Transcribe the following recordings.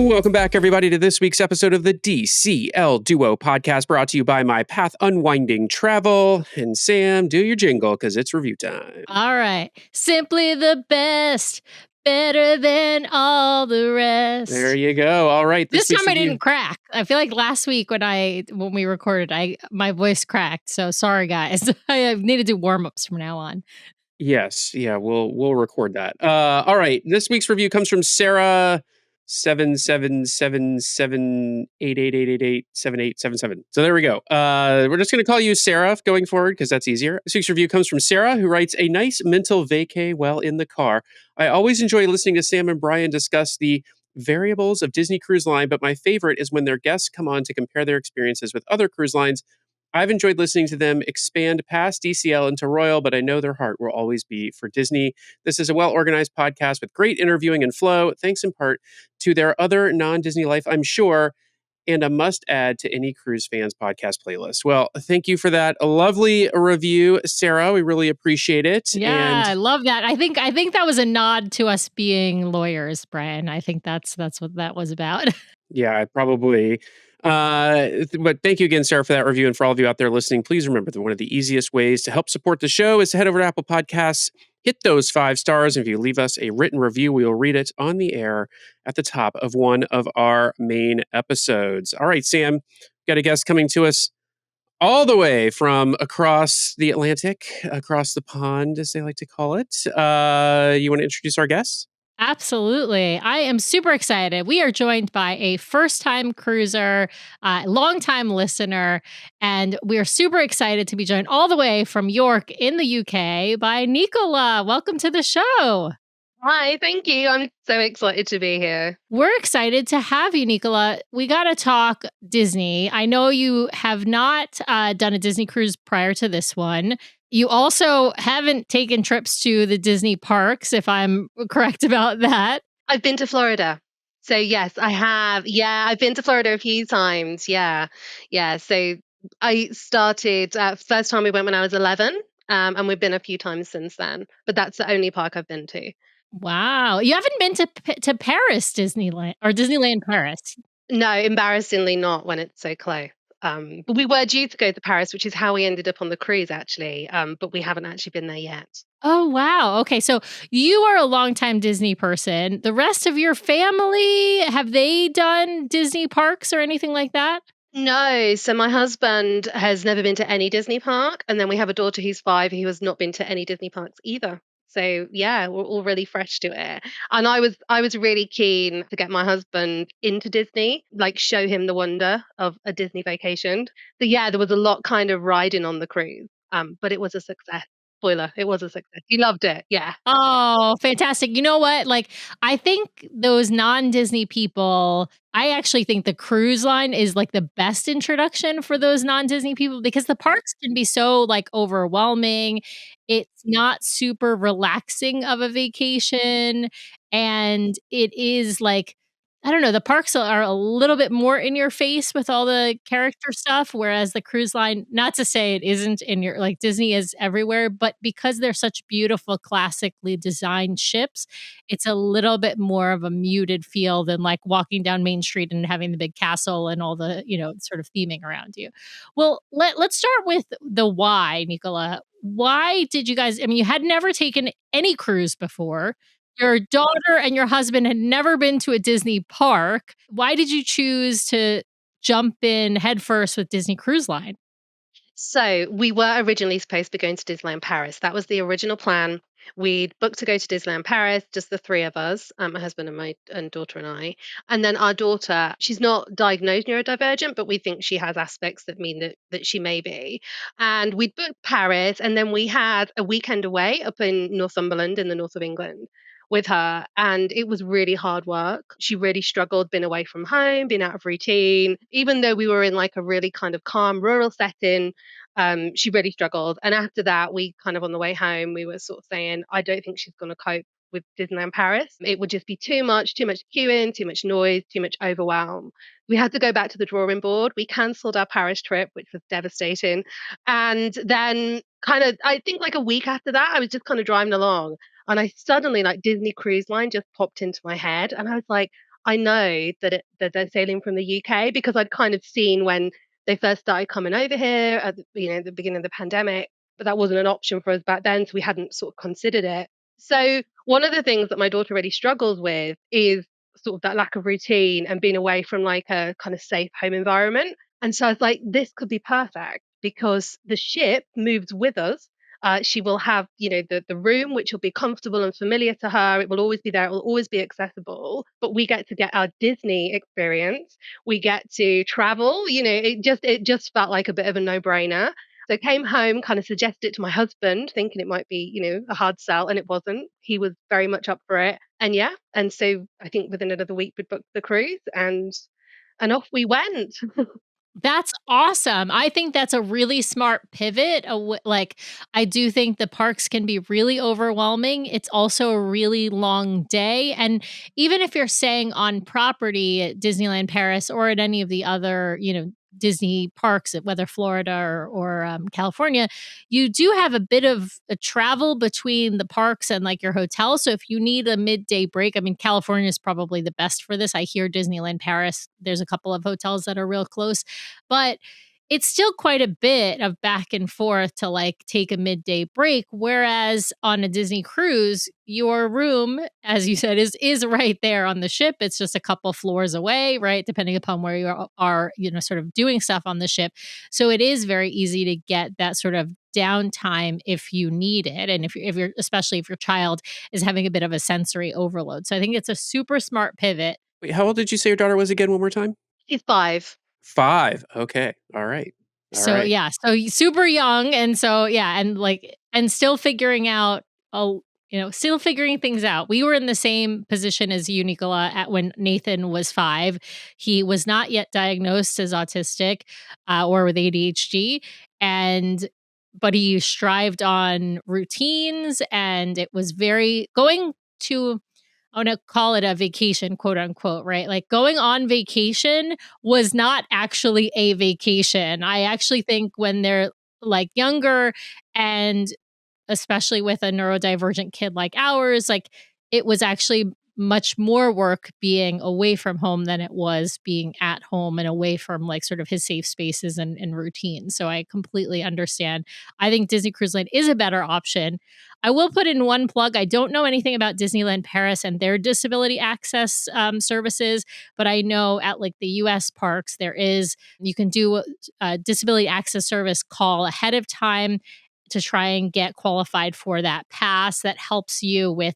Welcome back, everybody, to this week's episode of the DCL Duo podcast, brought to you by My Path Unwinding Travel. And Sam, do your jingle, because it's review time. All right. Simply the best, better than all the rest. There you go. All right. This time I didn't crack. I feel like last week when we recorded, my voice cracked. So sorry, guys. I need to do warm-ups from now on. Yes. Yeah, we'll record that. All right. This week's review comes from Sarah 77778888887877. So there we go. We're just going to call you Sarah going forward because that's easier. This week's review comes from Sarah, who writes, a nice mental vacay while in the car. I always enjoy listening to Sam and Brian discuss the variables of Disney Cruise Line, but my favorite is when their guests come on to compare their experiences with other cruise lines. I've enjoyed listening to them expand past DCL into Royal, but I know their heart will always be for Disney. This is a well-organized podcast with great interviewing and flow, thanks in part to their other non-Disney life, I'm sure, and a must-add to any cruise fans podcast playlist. Well, thank you for that. A lovely review, Sarah. We really appreciate it. Yeah, I love that. I think that was a nod to us being lawyers, Brian. I think that's what that was about. Yeah, probably. But thank you again, Sarah, for that review. And for all of you out there listening, please remember that one of the easiest ways to help support the show is to head over to Apple Podcasts, hit those 5 stars. And if you leave us a written review, we will read it on the air at the top of one of our main episodes. All right, Sam, got a guest coming to us all the way from across the Atlantic, across the pond, as they like to call it. You want to introduce our guest? Absolutely. I am super excited. We are joined by a first-time cruiser, long-time listener, and we are super excited to be joined all the way from York in the UK by Nicola. Welcome to the show. Hi, thank you. I'm so excited to be here. We're excited to have you, Nicola. We got to talk Disney. I know you have not done a Disney cruise prior to this one. You also haven't taken trips to the Disney parks, if I'm correct about that. I've been to Florida. So yes, I have. Yeah, I've been to Florida a few times. Yeah. So I started, first time we went when I was 11, and we've been a few times since then. But that's the only park I've been to. Wow. You haven't been to Paris, Disneyland, or Disneyland Paris? No, embarrassingly not when it's so close. But we were due to go to Paris, which is how we ended up on the cruise, actually. But we haven't actually been there yet. Oh, wow. Okay. So you are a longtime Disney person. The rest of your family, have they done Disney parks or anything like that? No. So my husband has never been to any Disney park. And then we have a daughter who's 5 who has not been to any Disney parks either. So yeah, we're all really fresh to it. And I was really keen to get my husband into Disney, like show him the wonder of a Disney vacation. So yeah, there was a lot kind of riding on the cruise. But it was a success. Spoiler, it was a success. He loved it. Yeah. Oh, fantastic. You know what? Like, I think those non-Disney people, I actually think the cruise line is like the best introduction for those non-Disney people because the parks can be so like overwhelming. It's not super relaxing of a vacation. And it is like, I don't know, the parks are a little bit more in your face with all the character stuff, whereas the cruise line, not to say it isn't in your, like Disney is everywhere, but because they're such beautiful, classically designed ships, it's a little bit more of a muted feel than like walking down Main Street and having the big castle and all the, sort of theming around you. Well, let's start with the why, Nicola. Why did you guys, I mean, you had never taken any cruise before. Your daughter and your husband had never been to a Disney park. Why did you choose to jump in headfirst with Disney Cruise Line? So we were originally supposed to be going to Disneyland Paris. That was the original plan. We'd booked to go to Disneyland Paris, just the 3 of us, my husband and my daughter and I. And then our daughter, she's not diagnosed neurodivergent, but we think she has aspects that mean that she may be. And we'd booked Paris, and then we had a weekend away up in Northumberland in the north of England with her, and it was really hard work. She really struggled being away from home, being out of routine, even though we were in like a really kind of calm rural setting. She really struggled. And after that, we kind of on the way home, we were sort of saying, I don't think she's going to cope with Disneyland Paris. It would just be too much queuing, too much noise, too much overwhelm. We had to go back to the drawing board. We cancelled our Paris trip, which was devastating. And then I think like a week after that, I was just kind of driving along and I suddenly like Disney Cruise Line just popped into my head. And I was like, I know that they're sailing from the UK because I'd kind of seen when they first started coming over here at the beginning of the pandemic, but that wasn't an option for us back then, so we hadn't sort of considered it. So one of the things that my daughter really struggles with is sort of that lack of routine and being away from like a kind of safe home environment. And so I was like, this could be perfect because the ship moves with us. She will have, the room, which will be comfortable and familiar to her. It will always be there. It will always be accessible. But we get to get our Disney experience. We get to travel. It just felt like a bit of a no-brainer. So I came home, kind of suggested it to my husband, thinking it might be, a hard sell, and it wasn't. He was very much up for it. And yeah, and so I think within another week we'd booked the cruise and off we went. That's awesome. I think that's a really smart pivot. Like, I do think the parks can be really overwhelming. It's also a really long day. And even if you're staying on property at Disneyland Paris or at any of the other, Disney parks, at whether Florida or California, you do have a bit of a travel between the parks and like your hotel. So if you need a midday break, I mean, California is probably the best for this. I hear Disneyland Paris, there's a couple of hotels that are real close, but it's still quite a bit of back and forth to like take a midday break. Whereas on a Disney cruise, your room, as you said, is right there on the ship. It's just a couple floors away, right? Depending upon where you are, sort of doing stuff on the ship. So it is very easy to get that sort of downtime if you need it. And if you're especially if your child is having a bit of a sensory overload. So I think it's a super smart pivot. Wait, how old did you say your daughter was again one more time? She's 5. 5. Okay. All right. So yeah, so super young, and so yeah, and still figuring out, still figuring things out. We were in the same position as you, Nicola, at when Nathan was 5. He was not yet diagnosed as autistic or with ADHD, but he strived on routines, and it was very going to. I want to call it a vacation, quote unquote, right? Like going on vacation was not actually a vacation. I actually think when they're like younger, and especially with a neurodivergent kid like ours, like it was actually much more work being away from home than it was being at home and away from like sort of his safe spaces and routines. So I completely understand. I think Disney Cruise Line is a better option. I will put in one plug. I don't know anything about Disneyland Paris and their disability access services, but I know at like the US parks, you can do a disability access service call ahead of time to try and get qualified for that pass that helps you with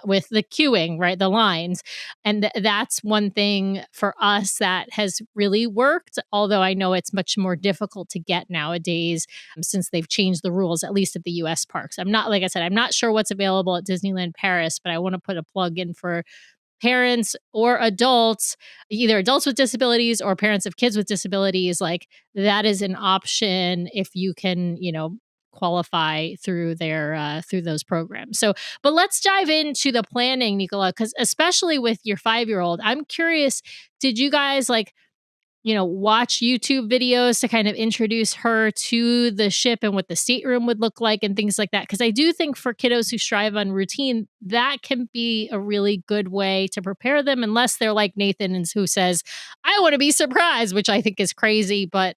with the queuing, right? The lines. And that's one thing for us that has really worked, although I know it's much more difficult to get nowadays since they've changed the rules, at least at the US parks. Like I said, I'm not sure what's available at Disneyland Paris, but I want to put a plug in for parents or adults, either adults with disabilities or parents of kids with disabilities. Like that is an option if you can, qualify through through those programs. So, but let's dive into the planning, Nicola, because especially with your 5-year-old, I'm curious, did you guys watch YouTube videos to kind of introduce her to the ship and what the stateroom would look like and things like that? Because I do think for kiddos who strive on routine, that can be a really good way to prepare them, unless they're like Nathan and who says, I want to be surprised, which I think is crazy, but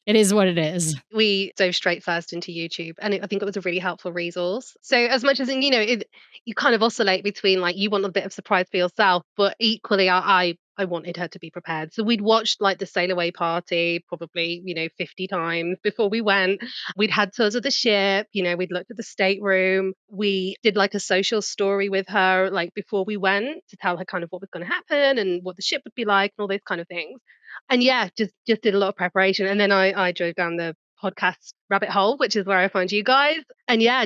it is what it is. We dove straight first into YouTube, and I think it was a really helpful resource. So as much as you kind of oscillate between like you want a bit of surprise for yourself, but equally I wanted her to be prepared. So we'd watched like the sail away party probably 50 times before we went. We'd had tours of the ship, we'd looked at the stateroom. We did like a social story with her like before we went to tell her kind of what was going to happen and what the ship would be like and all those kind of things. And yeah, just did a lot of preparation. And then I drove down the podcast rabbit hole, which is where I find you guys. And yeah,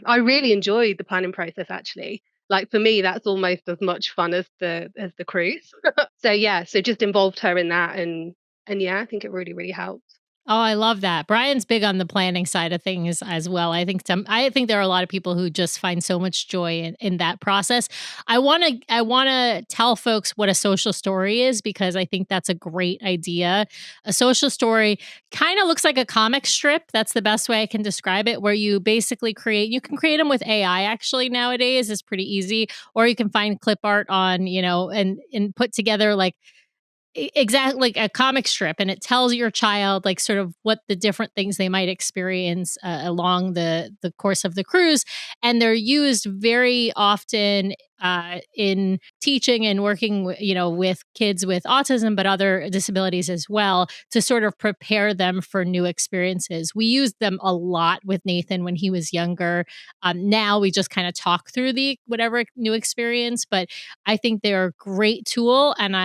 I really enjoyed the planning process actually. Like for me, that's almost as much fun as the cruise. So yeah, so just involved her in that, and yeah, I think it really, really helped. Oh, I love that. Brian's big on the planning side of things as well. I think there are a lot of people who just find so much joy in that process. I wanna tell folks what a social story is because I think that's a great idea. A social story kind of looks like a comic strip. That's the best way I can describe it, where you basically you can create them with AI actually nowadays. It's pretty easy. Or you can find clip art on, and put together like exactly like a comic strip, and it tells your child like sort of what the different things they might experience along the course of the cruise, and they're used very often in teaching and working with kids with autism but other disabilities as well, to sort of prepare them for new experiences. We used them a lot with Nathan when he was younger. Now we just kind of talk through the whatever new experience, but I think they're a great tool, and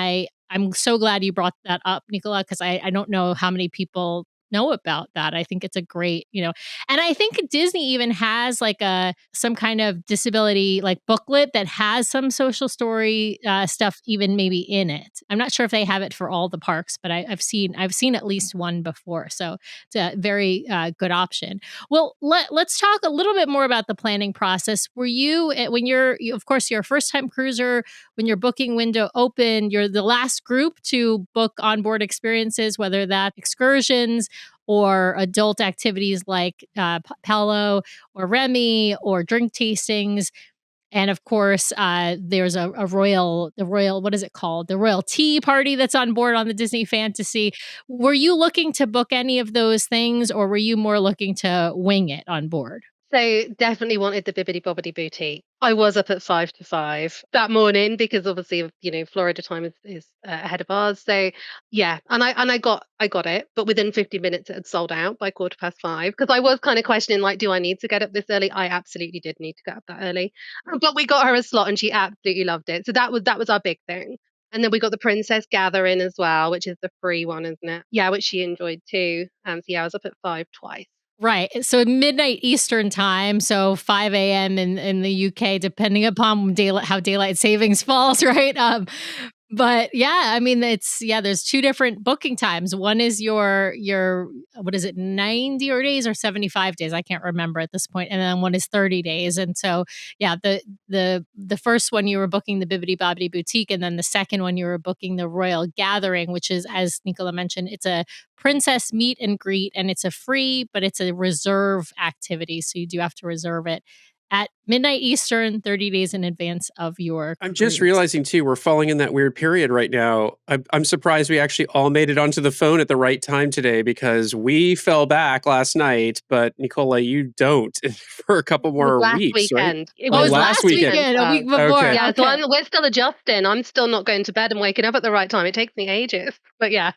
I'm so glad you brought that up, Nicola, because I don't know how many people know about that. I think it's a great, and I think Disney even has like some kind of disability like booklet that has some social story stuff even maybe in it. I'm not sure if they have it for all the parks, but I've seen at least one before, so it's a very good option. Well, let's talk a little bit more about the planning process. Were you when of course you're a first time cruiser, when your booking window opened, you're the last group to book onboard experiences, whether that excursions or adult activities like Palo or Remy or drink tastings. And of course, there's the royal, what is it called? The royal tea party that's on board on the Disney Fantasy. Were you looking to book any of those things, or were you more looking to wing it on board? So definitely wanted the Bibbidi Bobbidi Boutique. I was up at 5 to 5 that morning because obviously Florida time is ahead of ours. So yeah, and I got it, but within 50 minutes it had sold out by 5:15 because I was kind of questioning like, do I need to get up this early? I absolutely did need to get up that early, but we got her a slot and she absolutely loved it. So that was our big thing. And then we got the Princess Gathering as well, which is the free one, isn't it? Yeah, which she enjoyed too. So yeah, I was up at 5 twice. Right. So midnight Eastern time, so 5 a.m. in the UK, depending upon how daylight savings falls, right? But yeah, I mean, there's two different booking times. One is your what is it, 90 or days or 75 days? I can't remember at this point. And then one is 30 days. And so yeah, the first one you were booking the Bibbidi Bobbidi Boutique, and then the second one you were booking the Royal Gathering, which is, as Nicola mentioned, it's a princess meet and greet, and it's a free, but it's a reserve activity. So you do have to reserve it at midnight Eastern, 30 days in advance of your I'm just cruise. realizing too, we're falling in that weird period right now. I'm surprised we actually all made it onto the phone at the right time today because we fell back last night, but Nicola, you don't for a couple It was more last weeks, right? weekend. It Oh, it Oh, was was last last weekend. weekend, a week before. Okay. Yeah, so Okay. we're still adjusting. I'm still not going to bed and waking up at the right time. It takes me ages. But yeah.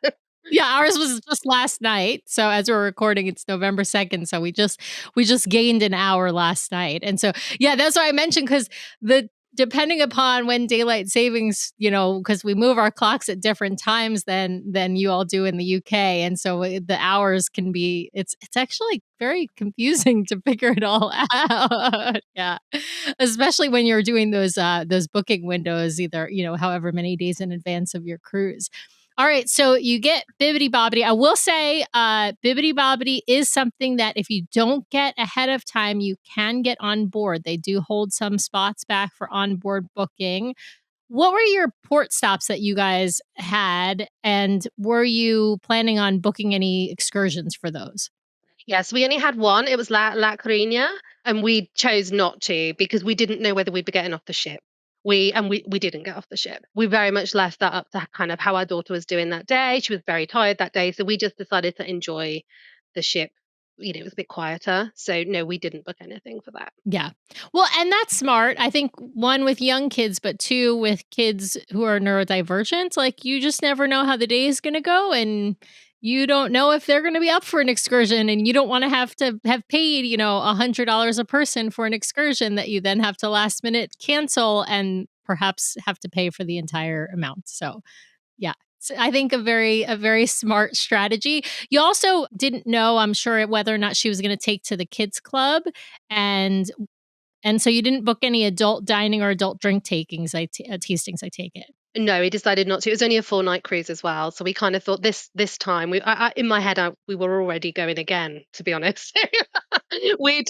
Yeah, ours was just last night. So as we're recording, it's November 2nd. So we just gained an hour last night. And so yeah, that's why I mentioned, because the depending upon when daylight savings, because we move our clocks at different times than you all do in the UK. And so the hours can be it's actually very confusing to figure it all out. Yeah. Especially when you're doing those booking windows, either, however many days in advance of your cruise. All right, so you get Bibbidi Bobbidi. I will say, Bibbidi Bobbidi is something that if you don't get ahead of time, you can get on board. They do hold some spots back for onboard booking. What were your port stops that you guys had, and were you planning on booking any excursions for those? Yes, we only had one. It was La Coruña, and we chose not to because we didn't know whether we'd be getting off the ship. We didn't get off the ship. We very much left that up to kind of how our daughter was doing that day. She was very tired that day, so we just decided to enjoy the ship. It was a bit quieter. So no, we didn't book anything for that. Yeah. Well, and that's smart. I think one with young kids, but two with kids who are neurodivergent. Like, you just never know how the day is going to go. And you don't know if they're going to be up for an excursion, and you don't want to have paid, $100 a person for an excursion that you then have to last minute cancel and perhaps have to pay for the entire amount. So yeah. I think a very smart strategy. You also didn't know, I'm sure, whether or not she was going to take to the kids club, and so you didn't book any adult dining or adult drink tastings. I take it. No, we decided not to. It was only a 4-night cruise as well, so we kind of thought this time in my head we were already going again, to be honest. We'd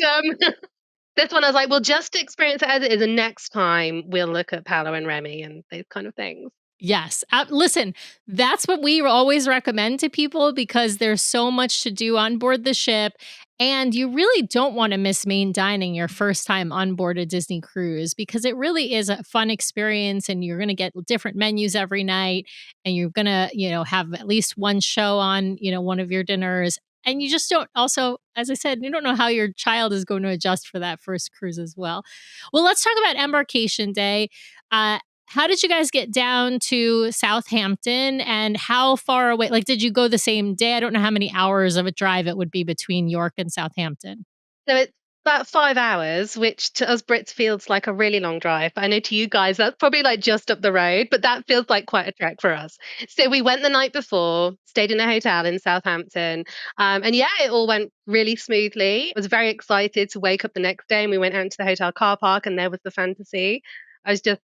this one I was like, we'll just experience it as it is, and next time we'll look at Paolo and Remy and those kind of things. Yes. Listen, that's what we always recommend to people because there's so much to do on board the ship. And you really don't want to miss main dining your first time on board a Disney cruise because it really is a fun experience and you're going to get different menus every night and you're going to, have at least one show on, one of your dinners. And you just don't also, as I said, you don't know how your child is going to adjust for that first cruise as well. Well, let's talk about embarkation day. How did you guys get down to Southampton and how far away? Like, did you go the same day? I don't know how many hours of a drive it would be between York and Southampton. So it's about 5 hours, which to us Brits feels like a really long drive. But I know to you guys that's probably like just up the road, but that feels like quite a trek for us. So we went the night before, stayed in a hotel in Southampton, and yeah, it all went really smoothly. I was very excited to wake up the next day, and we went out into the hotel car park, and there was the fantasy. I was just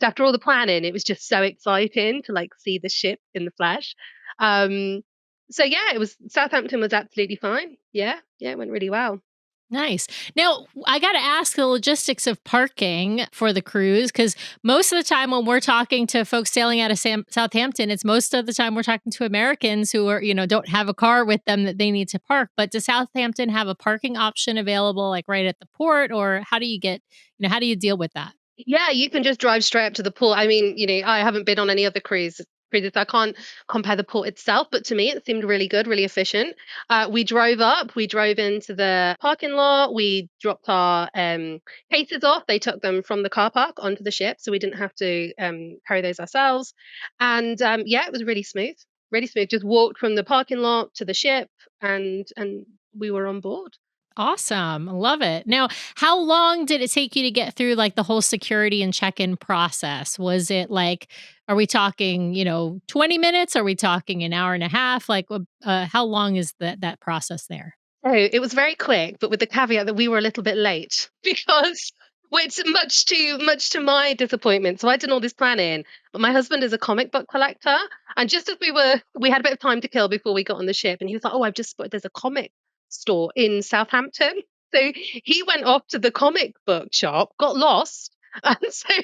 after all the planning, it was just so exciting to like see the ship in the flesh. Um, so yeah, it was Southampton was absolutely fine. Yeah, it went really well. Nice. Now, I got to ask the logistics of parking for the cruise because most of the time when we're talking to folks sailing out of Southampton, it's most of the time we're talking to Americans who are, don't have a car with them that they need to park. But does Southampton have a parking option available like right at the port or how do you how do you deal with that? Yeah, you can just drive straight up to the port. I mean, I haven't been on any other cruises. I can't compare the port itself, but to me, it seemed really good, really efficient. We drove up, we drove into the parking lot, we dropped our cases off. They took them from the car park onto the ship, so we didn't have to carry those ourselves. And yeah, it was really smooth, really smooth. Just walked from the parking lot to the ship, and we were on board. Awesome. Love it. Now, how long did it take you to get through like the whole security and check-in process? Was it like, are we talking, 20 minutes? Are we talking an hour and a half? Like, how long is that process there? So it was very quick, but with the caveat that we were a little bit late because which much to my disappointment. So I did all this planning, but my husband is a comic book collector, and just as we had a bit of time to kill before we got on the ship, and he was like, "Oh, I've just spotted there's a comic store in Southampton." So he went off to the comic book shop, got lost, and so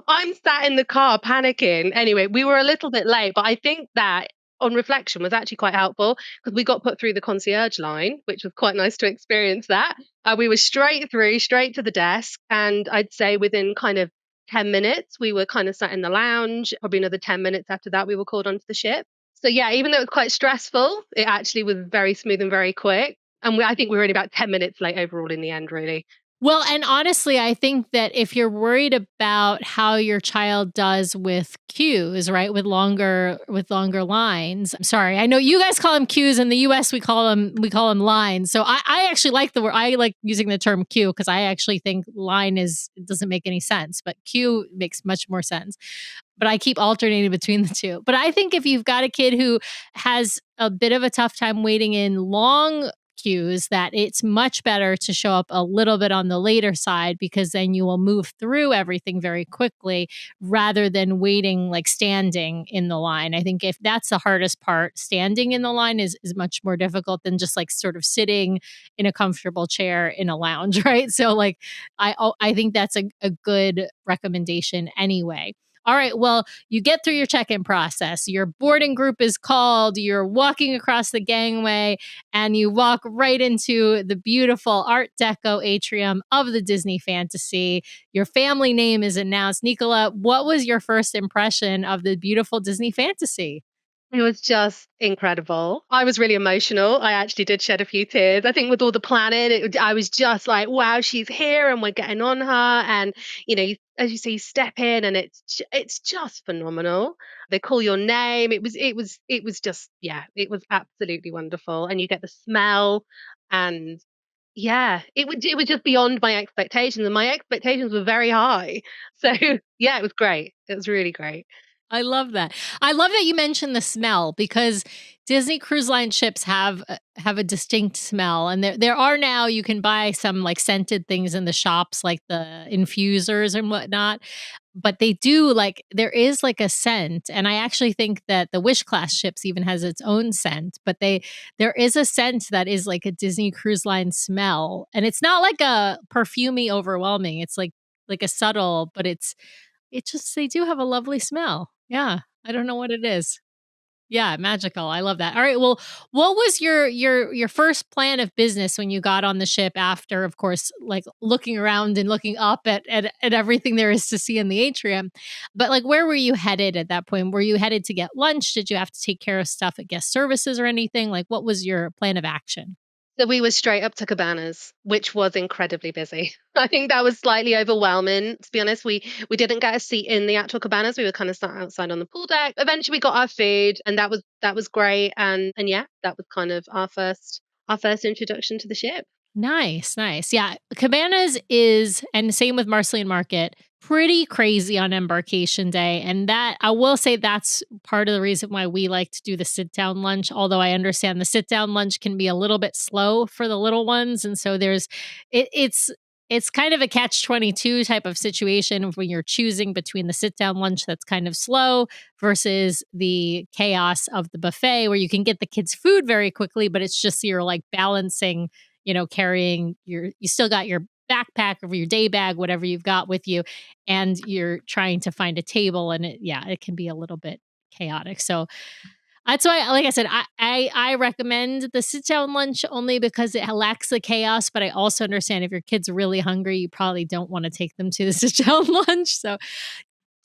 I'm sat in the car panicking. Anyway, we were a little bit late, but I think that on reflection was actually quite helpful because we got put through the concierge line, which was quite nice to experience that. We were straight through, straight to the desk. And I'd say within kind of 10 minutes, we were kind of sat in the lounge. Probably another 10 minutes after that, we were called onto the ship. So yeah, even though it was quite stressful, it actually was very smooth and very quick. And I think we were only about 10 minutes late overall in the end, really. Well, and honestly, I think that if you're worried about how your child does with cues, right, with longer lines. I'm sorry, I know you guys call them cues in the U.S. We call them lines. So I actually like the word. I like using the term cue because I actually think line it doesn't make any sense, but cue makes much more sense. But I keep alternating between the two. But I think if you've got a kid who has a bit of a tough time waiting in long cues, that it's much better to show up a little bit on the later side because then you will move through everything very quickly rather than waiting like standing in the line. I think if that's the hardest part, standing in the line is much more difficult than just like sort of sitting in a comfortable chair in a lounge, right? So like I think that's a good recommendation anyway. All right. Well, you get through your check in process. Your boarding group is called. You're walking across the gangway and you walk right into the beautiful Art Deco atrium of the Disney Fantasy. Your family name is announced. Nicola, what was your first impression of the beautiful Disney Fantasy? It was just incredible. I was really emotional. I actually did shed a few tears. I think with all the planning, I was just like, wow, she's here and we're getting on her. And, as you say, you step in and it's just phenomenal. They call your name. It was just, yeah, it was absolutely wonderful. And you get the smell and yeah, it was just beyond my expectations. And my expectations were very high. So yeah, it was great. It was really great. I love that. I love that you mentioned the smell because Disney Cruise Line ships have a distinct smell, and there are now you can buy some like scented things in the shops, like the infusers and whatnot. but they do like there is like a scent, and I actually think that the Wish class ships even has its own scent, but there is a scent that is like a Disney Cruise Line smell, and it's not like a perfumey overwhelming. It's like a subtle, but it just they do have a lovely smell. Yeah, I don't know what it is. Yeah, magical. I love that. All right. Well, what was your first plan of business when you got on the ship after, of course, like looking around and looking up at everything there is to see in the atrium? But like, where were you headed at that point? Were you headed to get lunch? Did you have to take care of stuff at guest services or anything? Like, what was your plan of action? So we were straight up to Cabanas, which was incredibly busy. I think that was slightly overwhelming. To be honest, we didn't get a seat in the actual Cabanas. We were kind of sat outside on the pool deck. Eventually, we got our food, and that was great. And yeah, that was kind of our first introduction to the ship. Nice, nice. Yeah, Cabanas is, and same with Marceline Market, pretty crazy on embarkation day. And that I will say that's part of the reason why we like to do the sit down lunch. Although I understand the sit down lunch can be a little bit slow for the little ones, and so it's kind of a catch 22 type of situation when you're choosing between the sit down lunch that's kind of slow versus the chaos of the buffet where you can get the kids food very quickly, but it's just you're like balancing, carrying you still got your backpack or your day bag, whatever you've got with you, and you're trying to find a table, and it can be a little bit chaotic. So that's why, like I said, I recommend the sit down lunch only because it lacks the chaos. But I also understand if your kid's really hungry, you probably don't want to take them to the sit down lunch. So,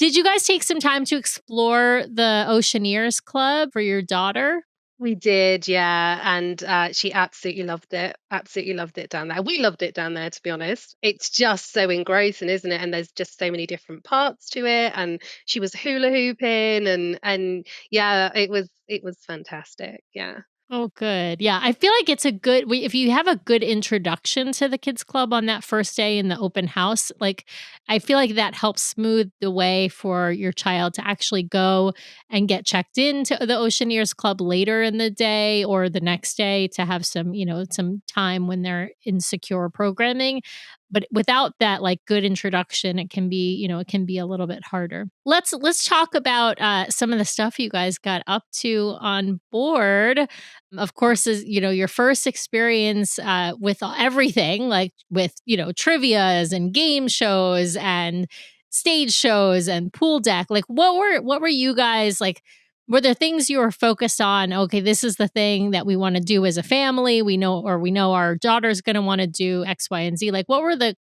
did you guys take some time to explore the Oceaneers Club for your daughter? We did, yeah, and she absolutely loved it. Absolutely loved it down there. We loved it down there, to be honest. It's just so engrossing, isn't it? And there's just so many different parts to it. And she was hula hooping, and yeah, it was fantastic. Yeah. Oh, good. Yeah, I feel like it's a good if you have a good introduction to the kids club on that first day in the open house, like I feel like that helps smooth the way for your child to actually go and get checked into the Oceaneers Club later in the day or the next day to have some, some time when they're in secure programming. But without that like good introduction, it can be, it can be a little bit harder. Let's talk about some of the stuff you guys got up to on board. Of course, is your first experience with everything, like with trivia's and game shows and stage shows and pool deck. Like, what were you guys like? Were there things you were focused on? Okay, this is the thing that we want to do as a family. We know our daughter's going to want to do X, Y, and Z. Like, what were the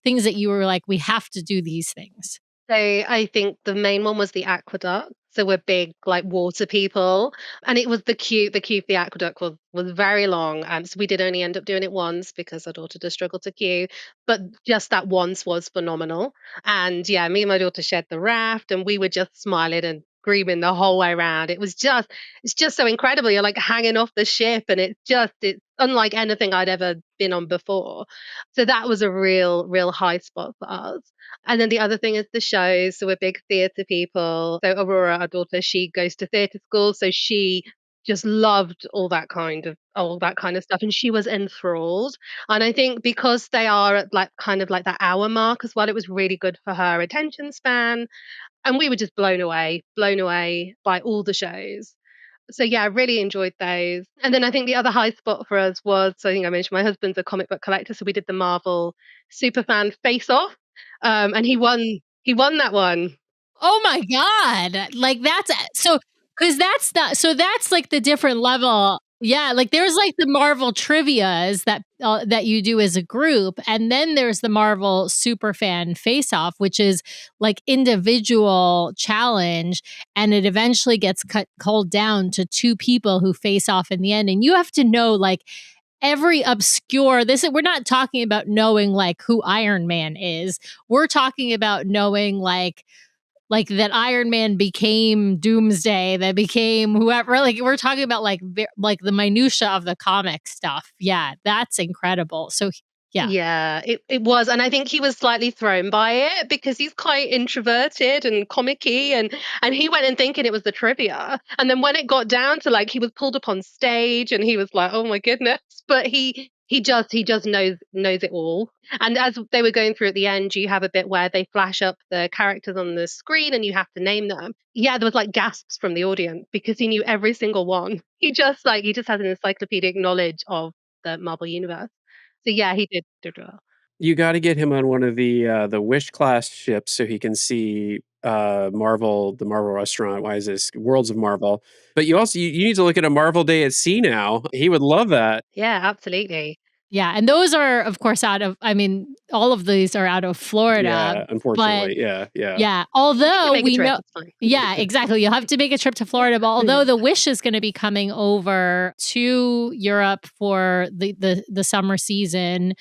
things that you were like, we have to do these things? So I think the main one was the AquaDuck. So we're big like water people, and it was the queue for the AquaDuck was very long. So we did only end up doing it once because our daughter does struggle to queue, but just that once was phenomenal. And yeah, me and my daughter shared the raft, and we were just smiling and screaming the whole way around. It's just so incredible. You're like hanging off the ship, and it's unlike anything I'd ever been on before. So that was a real high spot for us. And then the other thing is the shows. So we're big theatre people. So Aurora, our daughter, she goes to theatre school. So she just loved all that kind of stuff. And she was enthralled. And I think because they are at like kind of like that hour mark as well, it was really good for her attention span. And we were just blown away by all the shows. So yeah, I really enjoyed those. And then I think the other high spot for us was, so I think I mentioned my husband's a comic book collector, so we did the Marvel Superfan Face Off, and he won that one. Oh my god. Like, that's so because that's like the different level. Yeah, like, there's, like, the Marvel trivias that you do as a group, and then there's the Marvel Superfan Face Off, which is, like, individual challenge, and it eventually gets culled down to 2 people who face off in the end, and you have to know, like, every obscure we're not talking about knowing, like, who Iron Man is. We're talking about knowing, like that Iron Man became Doomsday, that became whoever. Like, we're talking about like the minutia of the comic stuff. Yeah, that's incredible. So yeah. Yeah, it was. And I think he was slightly thrown by it because he's quite introverted and comicky, and he went in thinking it was the trivia. And then when it got down to like he was pulled up on stage and he was like, oh my goodness. But He just knows it all. And as they were going through at the end, you have a bit where they flash up the characters on the screen and you have to name them. Yeah, there was like gasps from the audience because he knew every single one. He just has an encyclopedic knowledge of the Marvel universe. So yeah, he did well. You gotta get him on one of the Wish class ships so he can see, Marvel the Marvel restaurant. Why is this? Worlds of Marvel. But you need to look at a Marvel Day at Sea now. He would love that. Yeah, absolutely. Yeah, and those are, of course, all of these are out of Florida, Yeah, but unfortunately. Yeah, yeah. yeah, You can although make a we trip, know it's fine. yeah, exactly, you'll have to make a trip to Florida, but although the Wish is gonna be coming over to Europe for the summer season,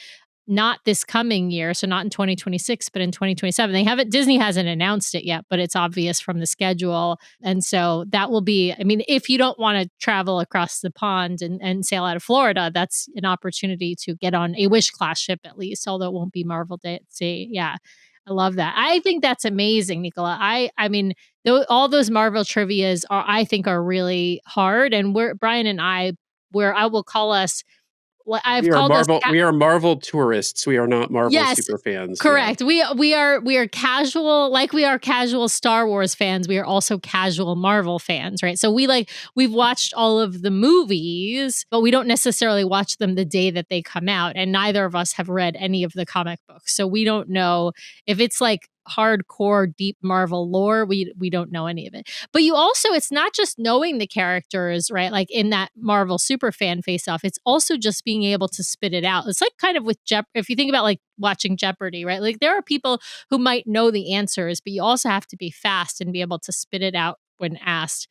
not this coming year, so not in 2026, but in 2027. Disney hasn't announced it yet, but it's obvious from the schedule. And so that will be, I mean, if you don't want to travel across the pond and sail out of Florida, that's an opportunity to get on a Wish class ship at least, although it won't be Marvel Day at Sea. Yeah. I love that. I think that's amazing, Nicola. I mean, all those Marvel trivias I think are really hard. And Brian and where I will call us, I've called us We are Marvel tourists. We are not Marvel yes, super fans. correct. Yeah. We are casual, like we are casual Star Wars fans. We are also casual Marvel fans, right? So we've watched all of the movies, but we don't necessarily watch them the day that they come out. And neither of us have read any of the comic books, so we don't know if it's like hardcore deep Marvel lore. We don't know any of it. But it's not just knowing the characters, right? Like in that Marvel super fan face off, it's also just being able to spit it out. It's like kind of with if you think about like watching Jeopardy, right? Like there are people who might know the answers, but you also have to be fast and be able to spit it out when asked.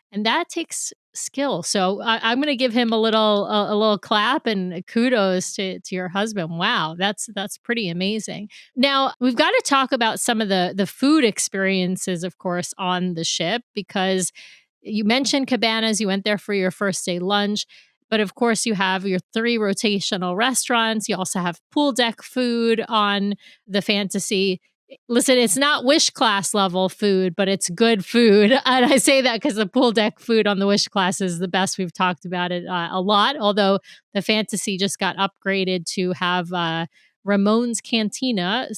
And that takes skill. So I'm going to give him a little clap and kudos to your husband. Wow, that's pretty amazing. Now we've got to talk about some of the food experiences, of course, on the ship, because you mentioned Cabanas. You went there for your first day lunch. But of course, you have your 3 rotational restaurants. You also have pool deck food on the Fantasy. Listen, it's not Wish class level food, but it's good food. And I say that because the pool deck food on the Wish class is the best. We've talked about it a lot, although the Fantasy just got upgraded to have Ramon's Cantina,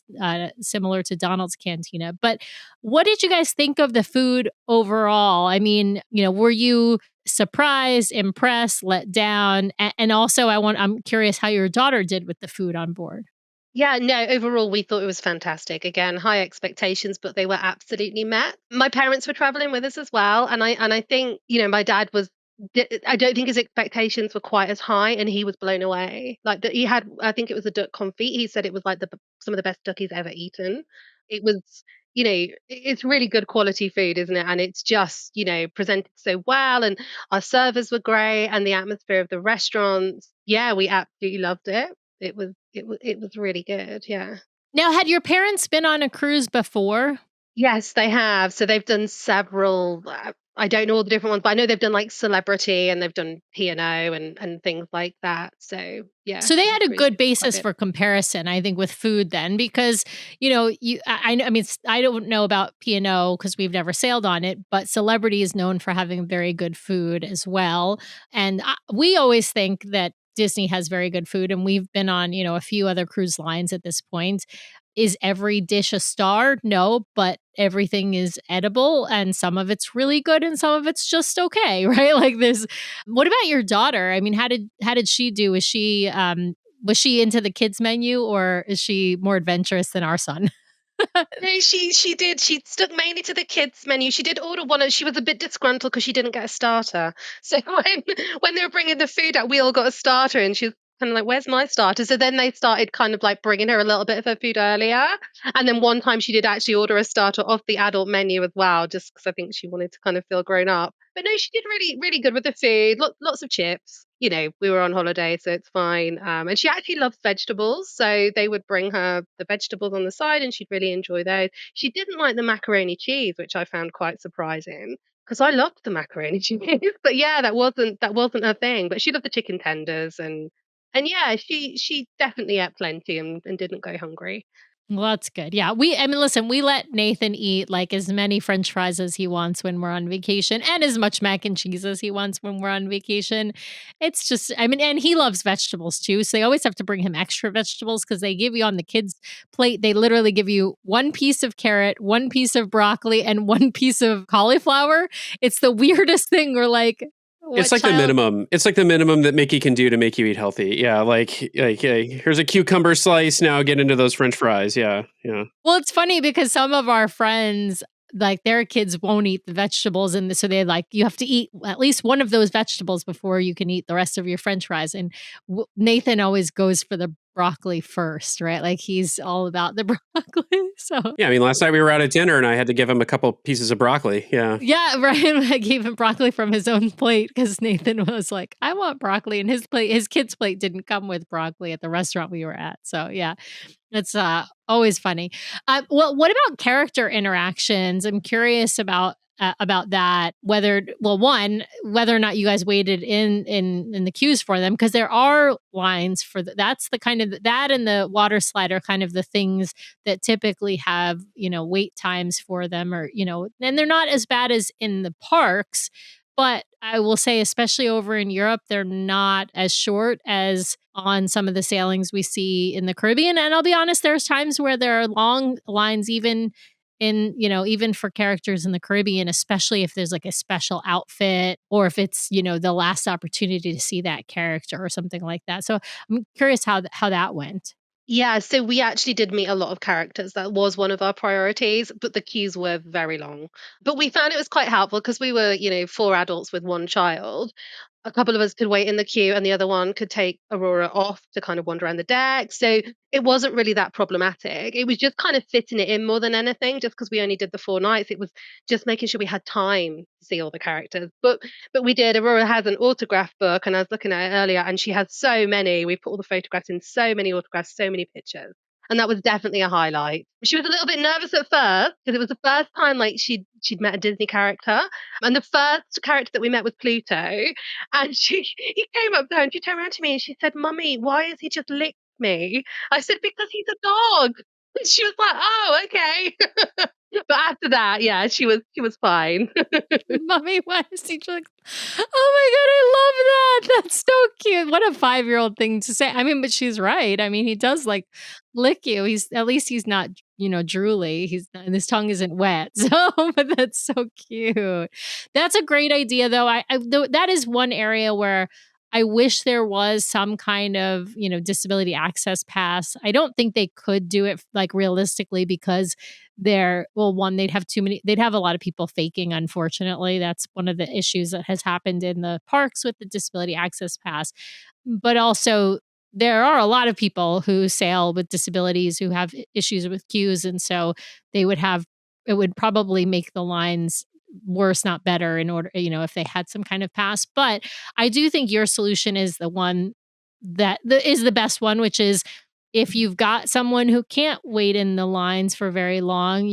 similar to Donald's Cantina. But what did you guys think of the food overall? I mean, were you surprised, impressed, let down? And also, I'm curious how your daughter did with the food on board. Yeah, no, overall, we thought it was fantastic. Again, high expectations, but they were absolutely met. My parents were traveling with us as well. And I think, my dad I don't think his expectations were quite as high, and he was blown away. Like that he had, I think it was a duck confit. He said it was like some of the best duck he's ever eaten. It was, it's really good quality food, isn't it? And it's just, presented so well. And our servers were great, and the atmosphere of the restaurants. Yeah, we absolutely loved it. It was really good, yeah. Now, had your parents been on a cruise before? Yes, they have. So they've done several, I don't know all the different ones, but I know they've done like Celebrity and they've done P&O and things like that. So yeah, So they had a cruise good quite a basis bit. for comparison, I think, with food then, because I mean, I don't know about P&O because we've never sailed on it, but Celebrity is known for having very good food as well. And we always think that Disney has very good food, and we've been on a few other cruise lines at this point. Is every dish a star? No, but everything is edible, and some of it's really good and some of it's just okay, right? Like this. What about your daughter? I mean, how did she do? Was she into the kids menu, or is she more adventurous than our son? No, she did. She stuck mainly to the kids menu. She did order one, and she was a bit disgruntled because she didn't get a starter. So when they were bringing the food out, we all got a starter, and she was kind of like, "Where's my starter?" So then they started kind of like bringing her a little bit of her food earlier. And then one time she did actually order a starter off the adult menu as well, just because I think she wanted to kind of feel grown up. But no, she did really, really good with the food. Lots of chips. We were on holiday, so it's fine. And she actually loves vegetables, so they would bring her the vegetables on the side, and she'd really enjoy those. She didn't like the macaroni cheese, which I found quite surprising because I loved the macaroni cheese. But yeah, that wasn't her thing. But she loved the chicken tenders, and yeah, she definitely ate plenty and didn't go hungry. Well, that's good. Yeah. I mean, listen, we let Nathan eat like as many French fries as he wants when we're on vacation and as much mac and cheese as he wants when we're on vacation. It's just, I mean, and he loves vegetables too. So they always have to bring him extra vegetables because they give you on the kids' plate, they literally give you one piece of carrot, one piece of broccoli, and one piece of cauliflower. It's the weirdest thing. We're like, It's what like the child? minimum. It's like the minimum that Mickey can do to make you eat healthy. Yeah, like here's a cucumber slice. Now get into those French fries. Yeah, yeah. Well, it's funny because some of our friends, like their kids won't eat the vegetables, and so they like you have to eat at least one of those vegetables before you can eat the rest of your French fries. And Nathan always goes for the broccoli first, right? Like he's all about the broccoli. So Yeah, I mean, last night we were out at dinner and I had to give him a couple pieces of broccoli. Yeah. yeah, right. I gave him broccoli from his own plate because Nathan was like, "I want broccoli," and his kid's plate didn't come with broccoli at the restaurant we were at. So yeah, it's always funny. Well, what about character interactions? I'm curious about that. Whether or not you guys waited in the queues for them, because there are lines for that's the kind of that and the water slide are kind of the things that typically have wait times for them, or and they're not as bad as in the parks. But I will say, especially over in Europe, they're not as short as on some of the sailings we see in the Caribbean. And I'll be honest, there's times where there are long lines, even for characters in the Caribbean, especially if there's like a special outfit or if it's, the last opportunity to see that character or something like that. So I'm curious how that went. Yeah, so we actually did meet a lot of characters. That was one of our priorities, but the queues were very long. But we found it was quite helpful because we were, four adults with one child. A couple of us could wait in the queue, and the other one could take Aurora off to kind of wander around the deck. So it wasn't really that problematic. It was just kind of fitting it in more than anything, just because we only did the 4 nights. It was just making sure we had time to see all the characters. But we did. Aurora has an autograph book, and I was looking at it earlier, and she has so many. We put all the photographs in, so many autographs, so many pictures. And that was definitely a highlight. She was a little bit nervous at first because it was the first time like she'd met a Disney character. And the first character that we met was Pluto. And he came up there and she turned around to me and she said, "Mummy, why has he just licked me?" I said, "Because he's a dog." And she was like, "Oh, okay." But after that, yeah, she was fine. Mommy, why is he like, oh my God, I love that. That's so cute. What a 5-year-old thing to say. I mean, but she's right. I mean, he does like lick you. At least he's not, drooly. And his tongue isn't wet. So, but that's so cute. That's a great idea though. That is one area where I wish there was some kind of, disability access pass. I don't think they could do it like realistically because they'd have a lot of people faking, unfortunately. That's one of the issues that has happened in the parks with the disability access pass. But also there are a lot of people who sail with disabilities who have issues with queues. And so it would probably make the lines worse, not better, in order, if they had some kind of pass. But I do think your solution is the one that is the best one, which is if you've got someone who can't wait in the lines for very long,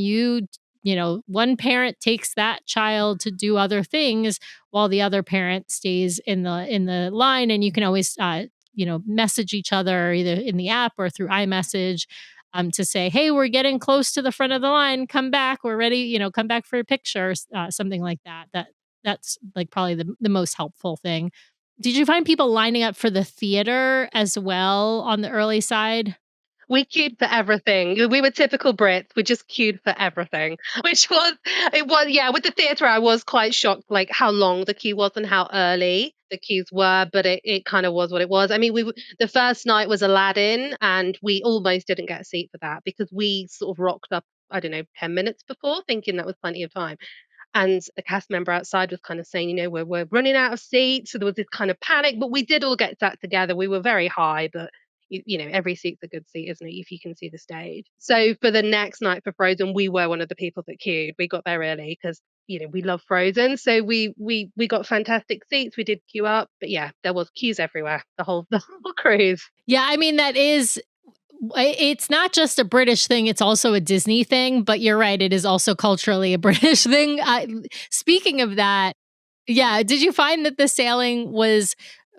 one parent takes that child to do other things while the other parent stays in the line, and you can always message each other either in the app or through iMessage to say, "Hey, we're getting close to the front of the line. Come back. We're ready. Come back for a picture," something like that. That's like probably the most helpful thing. Did you find people lining up for the theater as well on the early side? We queued for everything. We were typical Brits. We just queued for everything, yeah. With the theatre, I was quite shocked, like how long the queue was and how early the queues were. But it kind of was what it was. I mean, the first night was Aladdin, and we almost didn't get a seat for that because we sort of rocked up. I don't know, 10 minutes before, thinking that was plenty of time. And the cast member outside was kind of saying, we're running out of seats. So there was this kind of panic, but we did all get sat together. We were very high, but every seat's a good seat, isn't it? If you can see the stage. So for the next night for Frozen, we were one of the people that queued. We got there early because we love Frozen, so we got fantastic seats. We did queue up, but yeah, there was queues everywhere. The whole cruise. Yeah, I mean it's not just a British thing, it's also a Disney thing, but you're right, it is also culturally a British thing. Speaking of that, yeah, did you find that the sailing was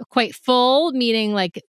quite full, meaning like,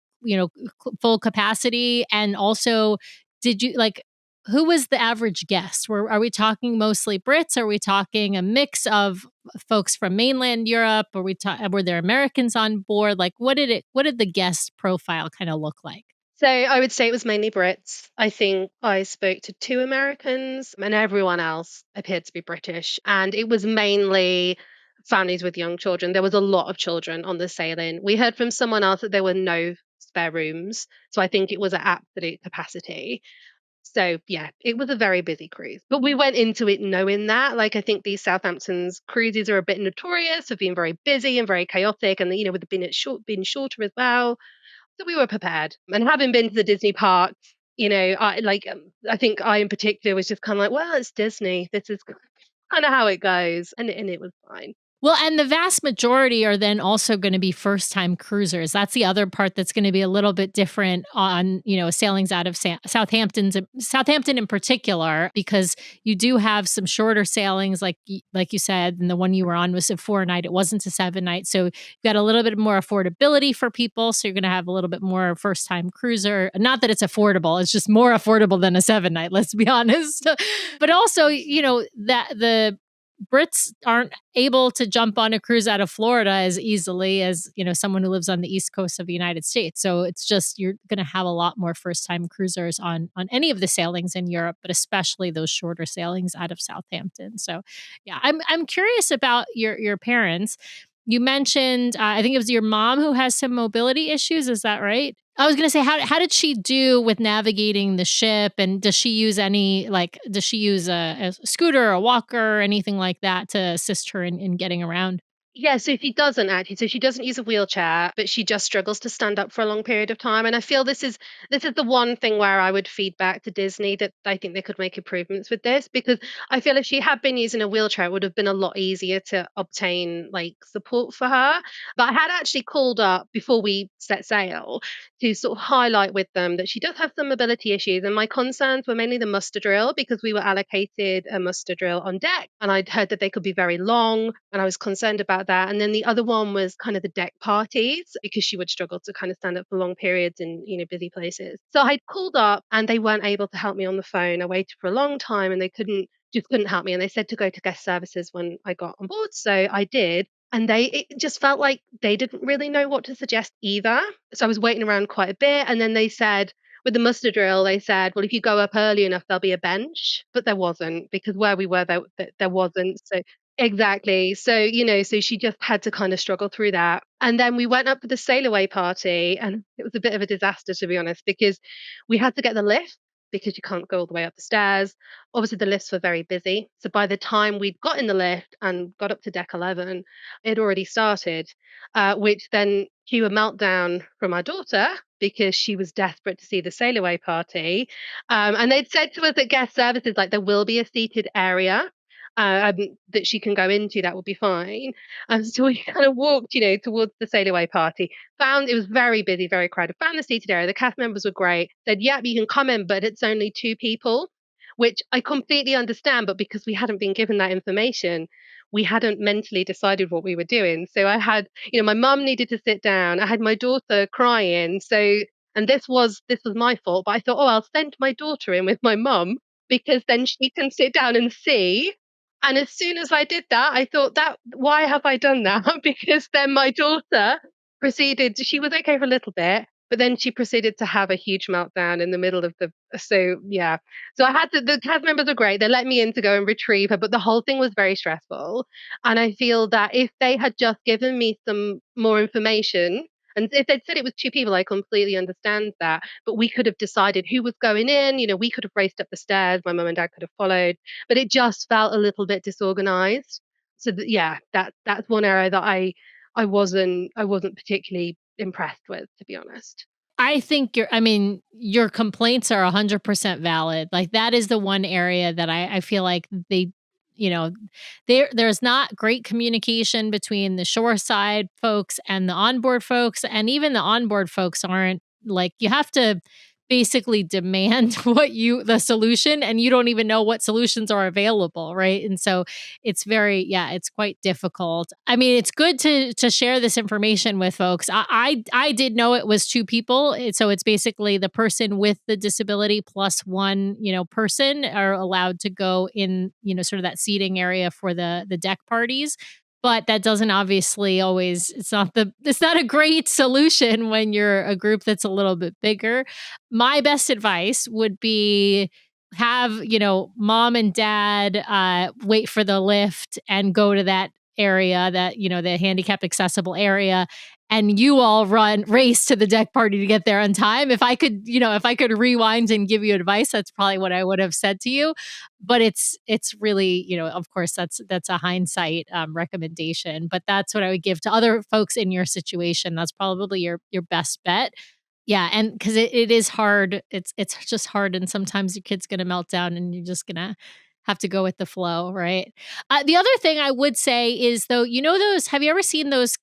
full capacity? And also, did you like who was the average guest? Are we talking mostly Brits? Are we talking a mix of folks from mainland Europe? Were there Americans on board? Like, what did the guest profile kind of look like? So I would say it was mainly Brits. I think I spoke to 2 Americans and everyone else appeared to be British. And it was mainly families with young children. There was a lot of children on the sailing. We heard from someone else that there were no spare rooms. So I think it was at absolute capacity. So yeah, it was a very busy cruise. But we went into it knowing that. Like, I think these Southampton's cruises are a bit notorious for being very busy and very chaotic, and with being shorter as well. So we were prepared. And having been to the Disney park, I think I in particular was just kind of like, well, it's Disney. This is kind of how it goes, and it was fine. Well, and the vast majority are then also going to be first-time cruisers. That's the other part that's going to be a little bit different on, sailings out of Southampton in particular, because you do have some shorter sailings, like you said, and the one you were on was a 4-night. It wasn't a 7-night, so you've got a little bit more affordability for people. So you're going to have a little bit more first-time cruiser. Not that it's affordable; it's just more affordable than a 7-night. Let's be honest. But also, that the Brits aren't able to jump on a cruise out of Florida as easily as, someone who lives on the East Coast of the United States. So it's just, you're going to have a lot more first-time cruisers on any of the sailings in Europe, but especially those shorter sailings out of Southampton. So yeah, I'm curious about your parents. You mentioned, I think it was your mom who has some mobility issues. Is that right? I was going to say, how did she do with navigating the ship? And does she use a scooter or a walker or anything like that to assist her in getting around? Yeah, so she doesn't actually. So she doesn't use a wheelchair, but she just struggles to stand up for a long period of time. And I feel this is the one thing where I would feed back to Disney that I think they could make improvements with this, because I feel if she had been using a wheelchair, it would have been a lot easier to obtain like support for her. But I had actually called up before we set sail to sort of highlight with them that she does have some mobility issues, and my concerns were mainly the muster drill, because we were allocated a muster drill on deck, and I'd heard that they could be very long, and I was concerned about that. And then the other one was kind of the deck parties, because she would struggle to kind of stand up for long periods in busy places. So I'd called up and they weren't able to help me on the phone. I waited for a long time and they couldn't help me, and they said to go to guest services when I got on board. So I did. And it just felt like they didn't really know what to suggest either. So I was waiting around quite a bit. And then they said, with the muster drill, they said, well, if you go up early enough, there'll be a bench. But there wasn't, because where we were, there wasn't. So exactly. So she just had to kind of struggle through that. And then we went up to the sail away party, and it was a bit of a disaster, to be honest, because we had to get the lift, because you can't go all the way up the stairs. Obviously, the lifts were very busy. So by the time we'd got in the lift and got up to deck 11, it had already started, which then cue a meltdown from our daughter, because she was desperate to see the sail away party. And they'd said to us at guest services, like, there will be a seated area that she can go into, that will be fine. And so we kind of walked, towards the sail away party. Found it was very busy, very crowded. Found the seated area. The cast members were great. Said, "Yep, you can come in, but it's only 2 people," which I completely understand. But because we hadn't been given that information, we hadn't mentally decided what we were doing. So I had, my mum needed to sit down. I had my daughter crying. So, and this was my fault. But I thought, oh, I'll send my daughter in with my mum, because then she can sit down and see. And as soon as I did that, I thought, that why have I done that? Because then my daughter she was okay for a little bit, but then she proceeded to have a huge meltdown in the middle of so yeah. So the cast members were great. They let me in to go and retrieve her, but the whole thing was very stressful. And I feel that if they had just given me some more information, and if they'd said it was 2 people, I completely understand that. But we could have decided who was going in. We could have raced up the stairs. My mum and dad could have followed, but it just felt a little bit disorganized. So yeah, that's one area that I wasn't particularly impressed with, to be honest. I think your complaints are 100% valid. Like, that is the one area that I feel like you know, there's not great communication between the shore side folks and the onboard folks. And even the onboard folks aren't, like, you have to basically demand the solution, and you don't even know what solutions are available, right? And so it's it's quite difficult. I mean, it's good to share this information with folks. I did know it was two people. So it's basically the person with the disability plus one, person are allowed to go in, sort of that seating area for the deck parties. But that doesn't obviously always, it's not a great solution when you're a group that's a little bit bigger. My best advice would be have, mom and dad wait for the lift and go to that area, that, the handicap accessible area, and you all race to the deck party to get there on time. If I could rewind and give you advice, that's probably what I would have said to you. But it's really, of course, that's a hindsight recommendation, but that's what I would give to other folks in your situation. That's probably your best bet. Yeah, and because it is hard. It's just hard, and sometimes your kid's gonna melt down, and you're just gonna have to go with the flow, right? The other thing I would say is, though, those. Have you ever seen those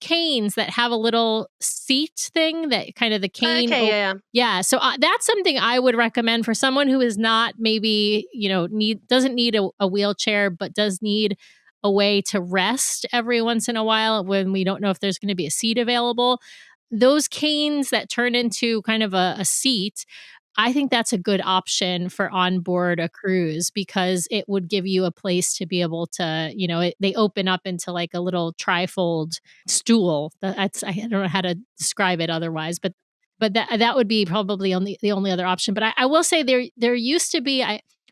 canes that have a little seat thing, that kind of the cane? Okay, yeah. Yeah, so that's something I would recommend for someone who is not maybe doesn't need a wheelchair, but does need a way to rest every once in a while when we don't know if there's going to be a seat available. Those canes that turn into kind of a seat, I think that's a good option for onboard a cruise, because it would give you a place to be able to, they open up into like a little trifold stool. I don't know how to describe it otherwise, but that would be probably the only other option. But I will say there used to be,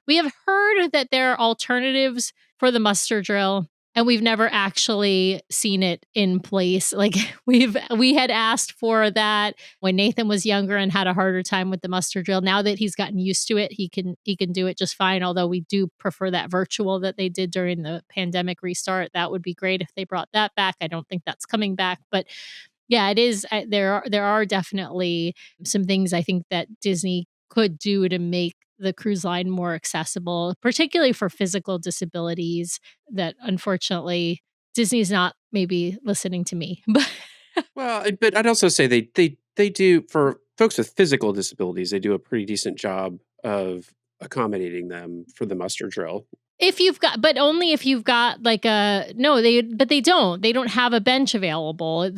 we have heard that there are alternatives for the muster drill, and we've never actually seen it in place. Like we had asked for that when Nathan was younger and had a harder time with the muster drill. Now that he's gotten used to it, he can do it just fine. Although we do prefer that virtual that they did during the pandemic restart. That would be great if they brought that back. I don't think that's coming back, but yeah, it is. There are definitely some things I think that Disney could do to make the cruise line more accessible, particularly for physical disabilities that unfortunately Disney's not maybe listening to me. But Well, but I'd also say they do, for folks with physical disabilities, they do a pretty decent job of accommodating them for the muster drill. but only if you've got like they don't have a bench available.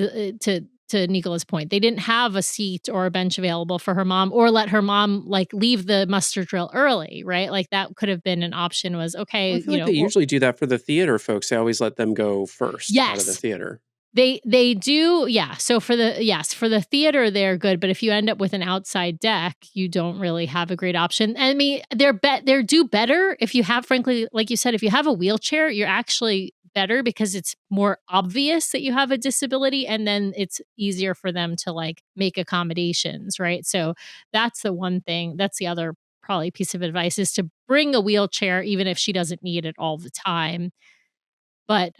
To Nicola's point, they didn't have a seat or a bench available for her mom, or let her mom like leave the muster drill early, right? Like that could have been an option. Was Well, I okay, feel like they usually do that for the theater folks. They always let them go first out of the yes, theater. they do, yeah. So for the theater, they're good, but if you end up with an outside deck, you don't really have a great option. I mean, they're do better if you have, frankly, like you said, if you have a wheelchair, you're actually better because it's more obvious that you have a disability, and then it's easier for them to like make accommodations, right? So that's the one thing. That's the other probably piece of advice, is to bring a wheelchair even if she doesn't need it all the time. But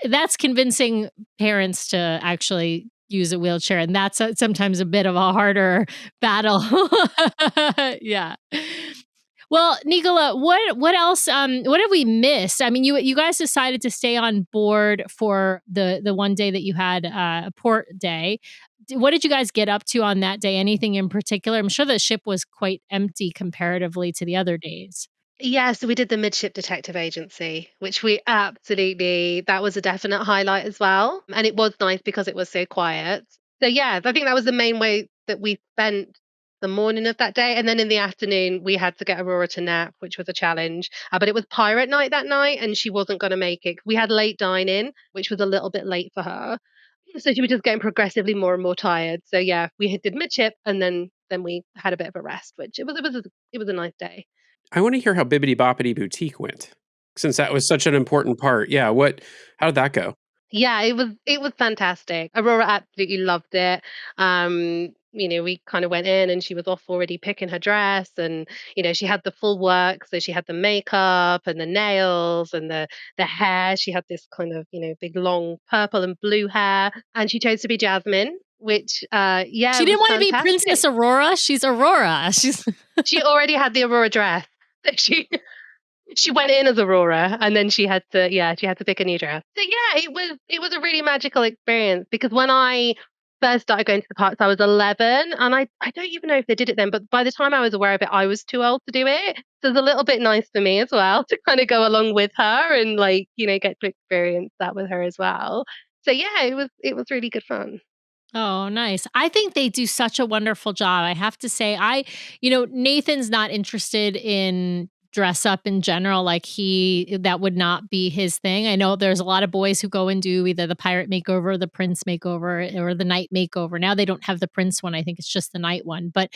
that's convincing parents to actually use a wheelchair, and that's sometimes a bit of a harder battle. Yeah. Well, Nicola, what else? What have we missed? I mean, you guys decided to stay on board for the one day that you had a port day. What did you guys get up to on that day? Anything in particular? I'm sure the ship was quite empty comparatively to the other days. Yeah, so we did the Midship Detective Agency, which that was a definite highlight as well. And it was nice because it was so quiet. So, yeah, I think that was the main way that we spent the morning of that day. And then in the afternoon, we had to get Aurora to nap, which was a challenge. But it was pirate night that night, and she wasn't going to make it. We had late dining, which was a little bit late for her. So she was just getting progressively more and more tired. So, yeah, did Midship, and then we had a bit of a rest, which it was a nice day. I want to hear how Bibbidi Bobbidi Boutique went, since that was such an important part. Yeah, how did that go? Yeah, it was fantastic. Aurora absolutely loved it. We kind of went in and she was off already picking her dress, and she had the full work. So she had the makeup and the nails and the hair. She had this kind of, big long purple and blue hair, and she chose to be Jasmine, which yeah, She it didn't was want to be fantastic. Princess Aurora. She's Aurora. She's She already had the Aurora dress. She went in as Aurora, and then she had to pick a new dress. So yeah, it was a really magical experience, because when I first started going to the parks, I was 11, and I don't even know if they did it then, but by the time I was aware of it, I was too old to do it. So it's a little bit nice for me as well to kind of go along with her and like, get to experience that with her as well. So yeah, it was really good fun. Oh, nice. I think they do such a wonderful job. I have to say, Nathan's not interested in dress up in general. Like that would not be his thing. I know there's a lot of boys who go and do either the pirate makeover, the prince makeover, or the knight makeover. Now they don't have the prince one. I think it's just the knight one. But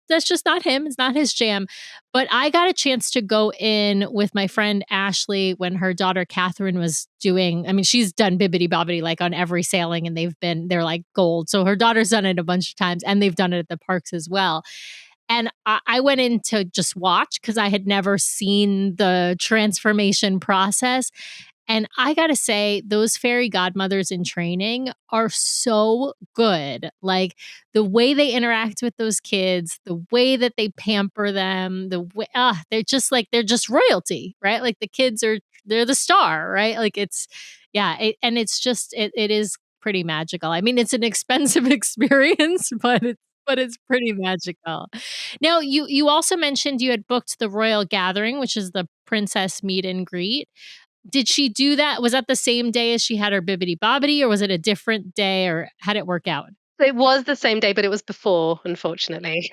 that's just not him. It's not his jam. But I got a chance to go in with my friend Ashley when her daughter Catherine was doing, I mean, she's done Bibbidi Bobbidi like on every sailing and they're like gold. So her daughter's done it a bunch of times and they've done it at the parks as well. And I went in to just watch because I had never seen the transformation process. And I gotta say, those fairy godmothers in training are so good. Like the way they interact with those kids, the way that they pamper them, the way they're just royalty, right? Like they're the star, right? Like and it's just it is pretty magical. I mean, it's an expensive experience, but it's pretty magical. Now, you also mentioned you had booked the royal gathering, which is the princess meet and greet. Did she do that? Was that the same day as she had her Bibbidi Bobbidi, or was it a different day, or how did it work out? So it was the same day, but it was before, unfortunately,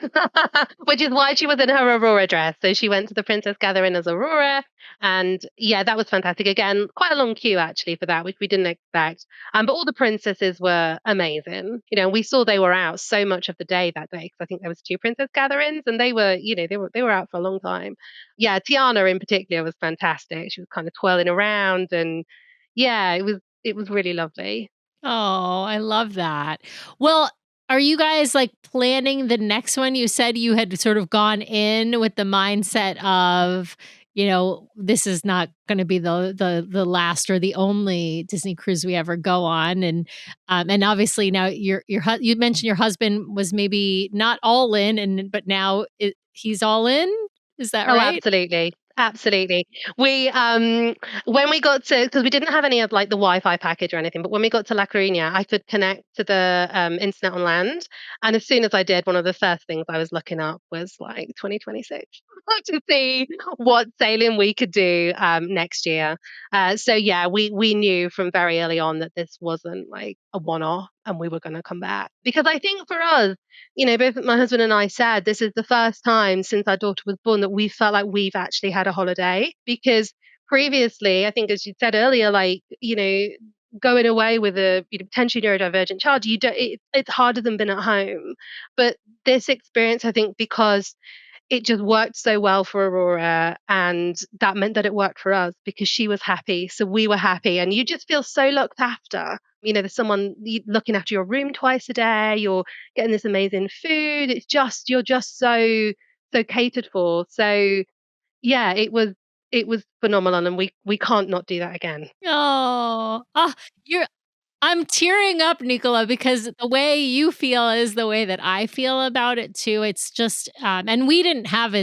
which is why she was in her Aurora dress. So she went to the Princess Gathering as Aurora. And yeah, that was fantastic. Again, quite a long queue actually for that, which we didn't expect. But all the princesses were amazing. We saw they were out so much of the day that day because I think there was two princess gatherings and they were out for a long time. Yeah, Tiana in particular was fantastic. She was kind of twirling around and yeah, it was really lovely. Oh, I love that. Well, are you guys like planning the next one? You said you had sort of gone in with the mindset of, this is not going to be the last or the only Disney cruise we ever go on, and obviously now you mentioned your husband was maybe not all in, but now he's all in. Is that Oh, right? absolutely. Absolutely. We when we got to because we didn't have any of like the Wi-Fi package or anything, but when we got to La Coruña, I could connect to the internet on land. And as soon as I did, one of the first things I was looking up was like 2026 to see what sailing we could do next year. So yeah, we knew from very early on that this wasn't like a one-off and we were going to come back. Because I think for us, both my husband and I said this is the first time since our daughter was born that we felt like we've actually had a holiday. Because previously, I think, as you said earlier, like, going away with a potentially neurodivergent child, it's harder than being at home. But this experience, I think, because it just worked so well for Aurora, and that meant that it worked for us because she was happy, so we were happy, and you just feel so looked after. There's someone looking after your room twice a day. You're getting this amazing food. You're just so catered for. So yeah, it was phenomenal, and we can't not do that again. Oh, you're I'm tearing up, Nicola, because the way you feel is the way that I feel about it too. It's just, and we didn't have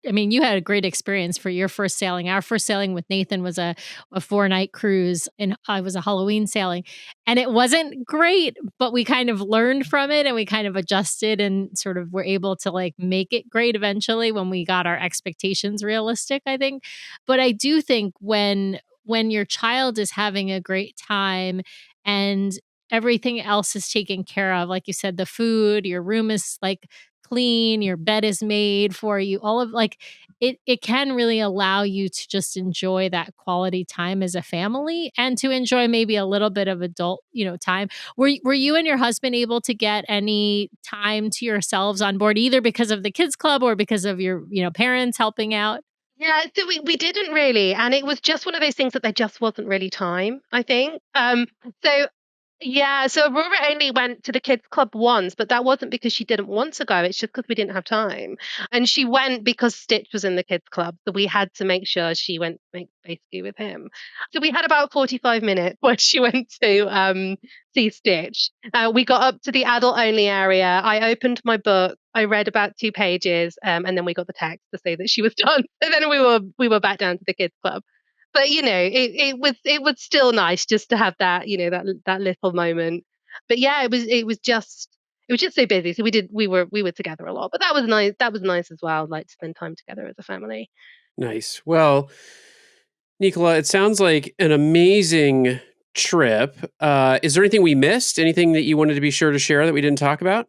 I mean, you had a great experience for your first sailing. Our first sailing with Nathan was a 4-night cruise, and I was a Halloween sailing, and it wasn't great, but we kind of learned from it and we kind of adjusted and sort of were able to like make it great eventually when we got our expectations realistic, I think. But I do think when your child is having a great time and everything else is taken care of. Like you said, the food, your room is like clean, your bed is made for you. All of like it can really allow you to just enjoy that quality time as a family and to enjoy maybe a little bit of adult, time. Were you and your husband able to get any time to yourselves on board either because of the kids club or because of your, parents helping out? Yeah, so we didn't really, and it was just one of those things that there just wasn't really time, I think. So yeah, so Aurora only went to the kids club once, but that wasn't because she didn't want to go. It's just because we didn't have time. And she went because Stitch was in the kids club, so we had to make sure she went basically with him. So we had about 45 minutes where she went to see Stitch. We got up to the adult only area. I opened my book. I read about 2 pages, and then we got the text to say that she was done. And then we were back down to the kids club. But it was still nice just to have that that little moment. But yeah, it was just so busy. So we were together a lot. But that was nice. That was nice as well, like to spend time together as a family. Nice. Well, Nicola, it sounds like an amazing trip. Is there anything we missed? Anything that you wanted to be sure to share that we didn't talk about?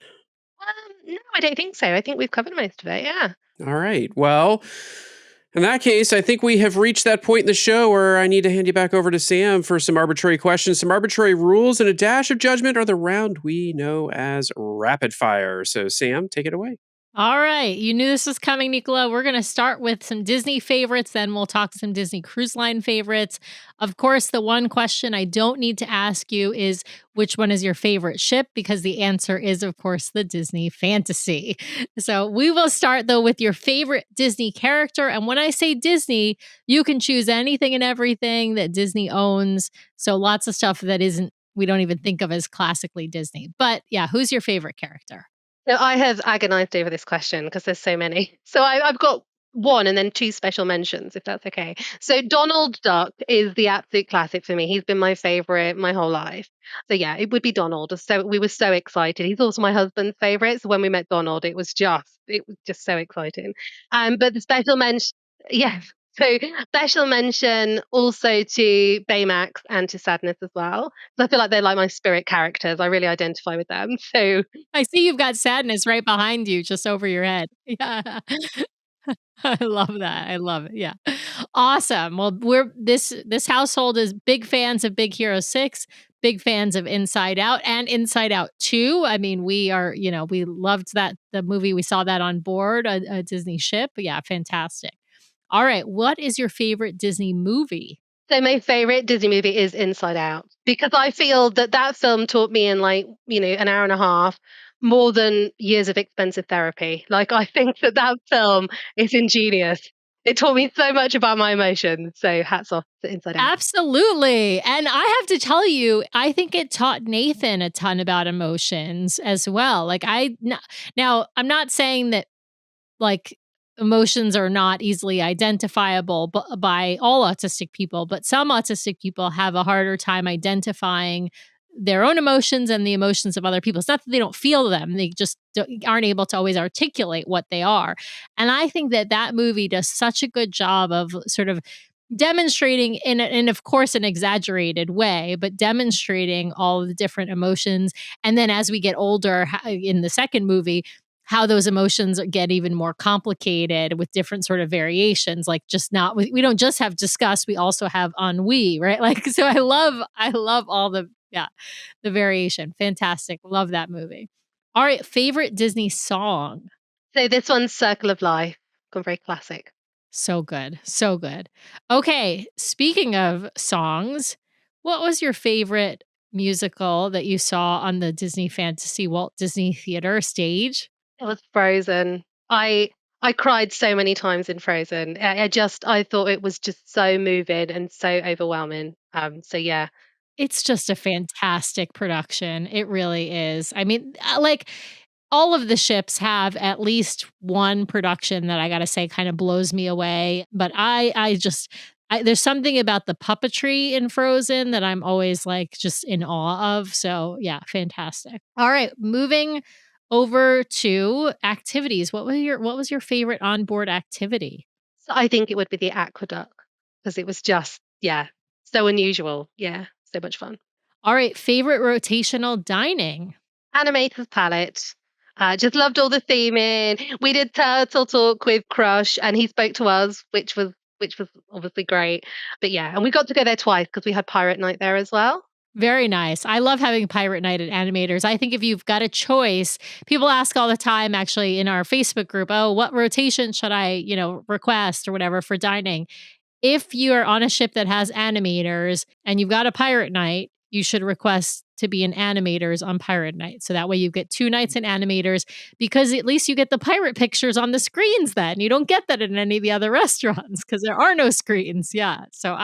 No, I don't think so. I think we've covered most of it. Yeah. All right. Well, in that case, I think we have reached that point in the show where I need to hand you back over to Sam for some arbitrary questions, some arbitrary rules, and a dash of judgment are the round we know as rapid fire. So, Sam, take it away. All right. You knew this was coming, Nicola. We're going to start with some Disney favorites, then we'll talk some Disney Cruise Line favorites. Of course, the one question I don't need to ask you is which one is your favorite ship? Because the answer is, of course, the Disney Fantasy. So we will start, though, with your favorite Disney character. And when I say Disney, you can choose anything and everything that Disney owns. So lots of stuff that we don't even think of as classically Disney. But yeah, who's your favorite character? So I have agonized over this question because there's so many. So I've got one and then two special mentions, if that's okay. So Donald Duck is the absolute classic for me. He's been my favorite my whole life. So yeah, it would be Donald. So we were so excited. He's also my husband's favorite. So when we met Donald, it was just so exciting. But the special mention, yeah. So special mention also to Baymax and to Sadness as well. So I feel like they're like my spirit characters. I really identify with them. So I see you've got Sadness right behind you, just over your head. Yeah. I love that. I love it. Yeah. Awesome. Well, this household is big fans of Big Hero 6, big fans of Inside Out and Inside Out 2. I mean, we loved the movie. We saw that on board a Disney ship. Yeah, fantastic. All right. What is your favorite Disney movie? So my favorite Disney movie is Inside Out because I feel that that film taught me in like, an hour and a half more than years of expensive therapy. Like I think that that film is ingenious. It taught me so much about my emotions. So hats off to Inside Out. Absolutely. And I have to tell you, I think it taught Nathan a ton about emotions as well. Now, I'm not saying that like emotions are not easily identifiable by all autistic people, but some autistic people have a harder time identifying their own emotions and the emotions of other people. It's not that they don't feel them, they just aren't able to always articulate what they are. And I think that movie does such a good job of sort of demonstrating in of course an exaggerated way, but demonstrating all of the different emotions. And then as we get older in the second movie, how those emotions get even more complicated with different sort of variations, like just not we don't just have disgust, we also have ennui, right? Like, so I love all the variation. Fantastic. Love that movie. All right, favorite Disney song. So this one's Circle of Life. Gone very classic. So good. So good. Okay, speaking of songs, what was your favorite musical that you saw on the Disney Fantasy Walt Disney Theater stage? It was Frozen. I cried so many times in Frozen. I thought it was just so moving and so overwhelming. So yeah. It's just a fantastic production. It really is. I mean, like all of the ships have at least one production that I gotta say kind of blows me away. But there's something about the puppetry in Frozen that I'm always like just in awe of. So yeah, fantastic. All right, moving over to activities. What was your favorite onboard activity? So I think it would be the AquaDuck because it was just, yeah, so unusual. Yeah, so much fun. All right, favorite rotational dining. Animator's palette. Just loved all the theming. We did Turtle Talk with Crush, and he spoke to us, which was obviously great. But yeah, and we got to go there twice because we had Pirate Night there as well. Very nice. I love having Pirate Night at Animators. I think if you've got a choice, people ask all the time actually in our Facebook group, oh, what rotation should I, request or whatever for dining? If you're on a ship that has animators and you've got a Pirate Night, you should request to be in animators on Pirate Night. So that way you get 2 nights in animators because at least you get the pirate pictures on the screens then. You don't get that in any of the other restaurants because there are no screens. Yeah. So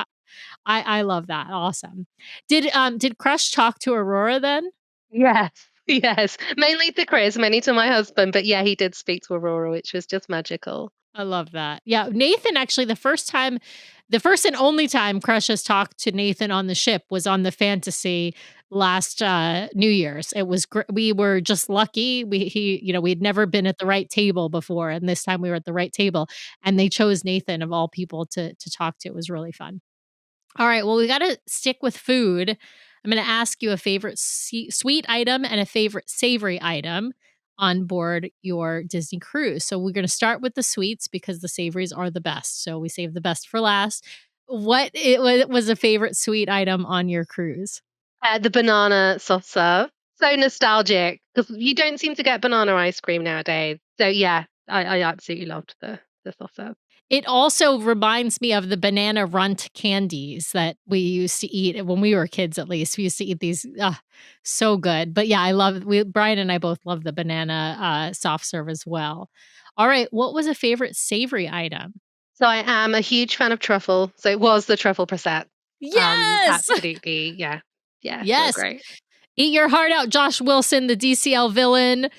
I love that. Awesome. Did Crush talk to Aurora then? Yes. Yes, mainly to Chris, mainly to my husband. But yeah, he did speak to Aurora, which was just magical. I love that. Yeah, Nathan actually the first and only time Crush has talked to Nathan on the ship was on the Fantasy last New Year's. It was we were just lucky. We'd never been at the right table before, and this time we were at the right table, and they chose Nathan of all people to talk to. It was really fun. All right, well, we got to stick with food. I'm going to ask you a favorite sweet item and a favorite savory item on board your Disney cruise. So we're going to start with the sweets because the savories are the best. So we save the best for last. What was a favorite sweet item on your cruise? The banana soft serve. So nostalgic because you don't seem to get banana ice cream nowadays. So yeah, I absolutely loved the soft serve. It also reminds me of the banana runt candies that we used to eat when we were kids, at least. We used to eat these, so good. But yeah, Brian and I both love the banana soft serve as well. All right, what was a favorite savory item? So I am a huge fan of truffle. So it was the truffle prosette. Yes! Absolutely. Yeah. Yeah. They were Yes. great. Eat your heart out, Josh Wilson, the DCL villain.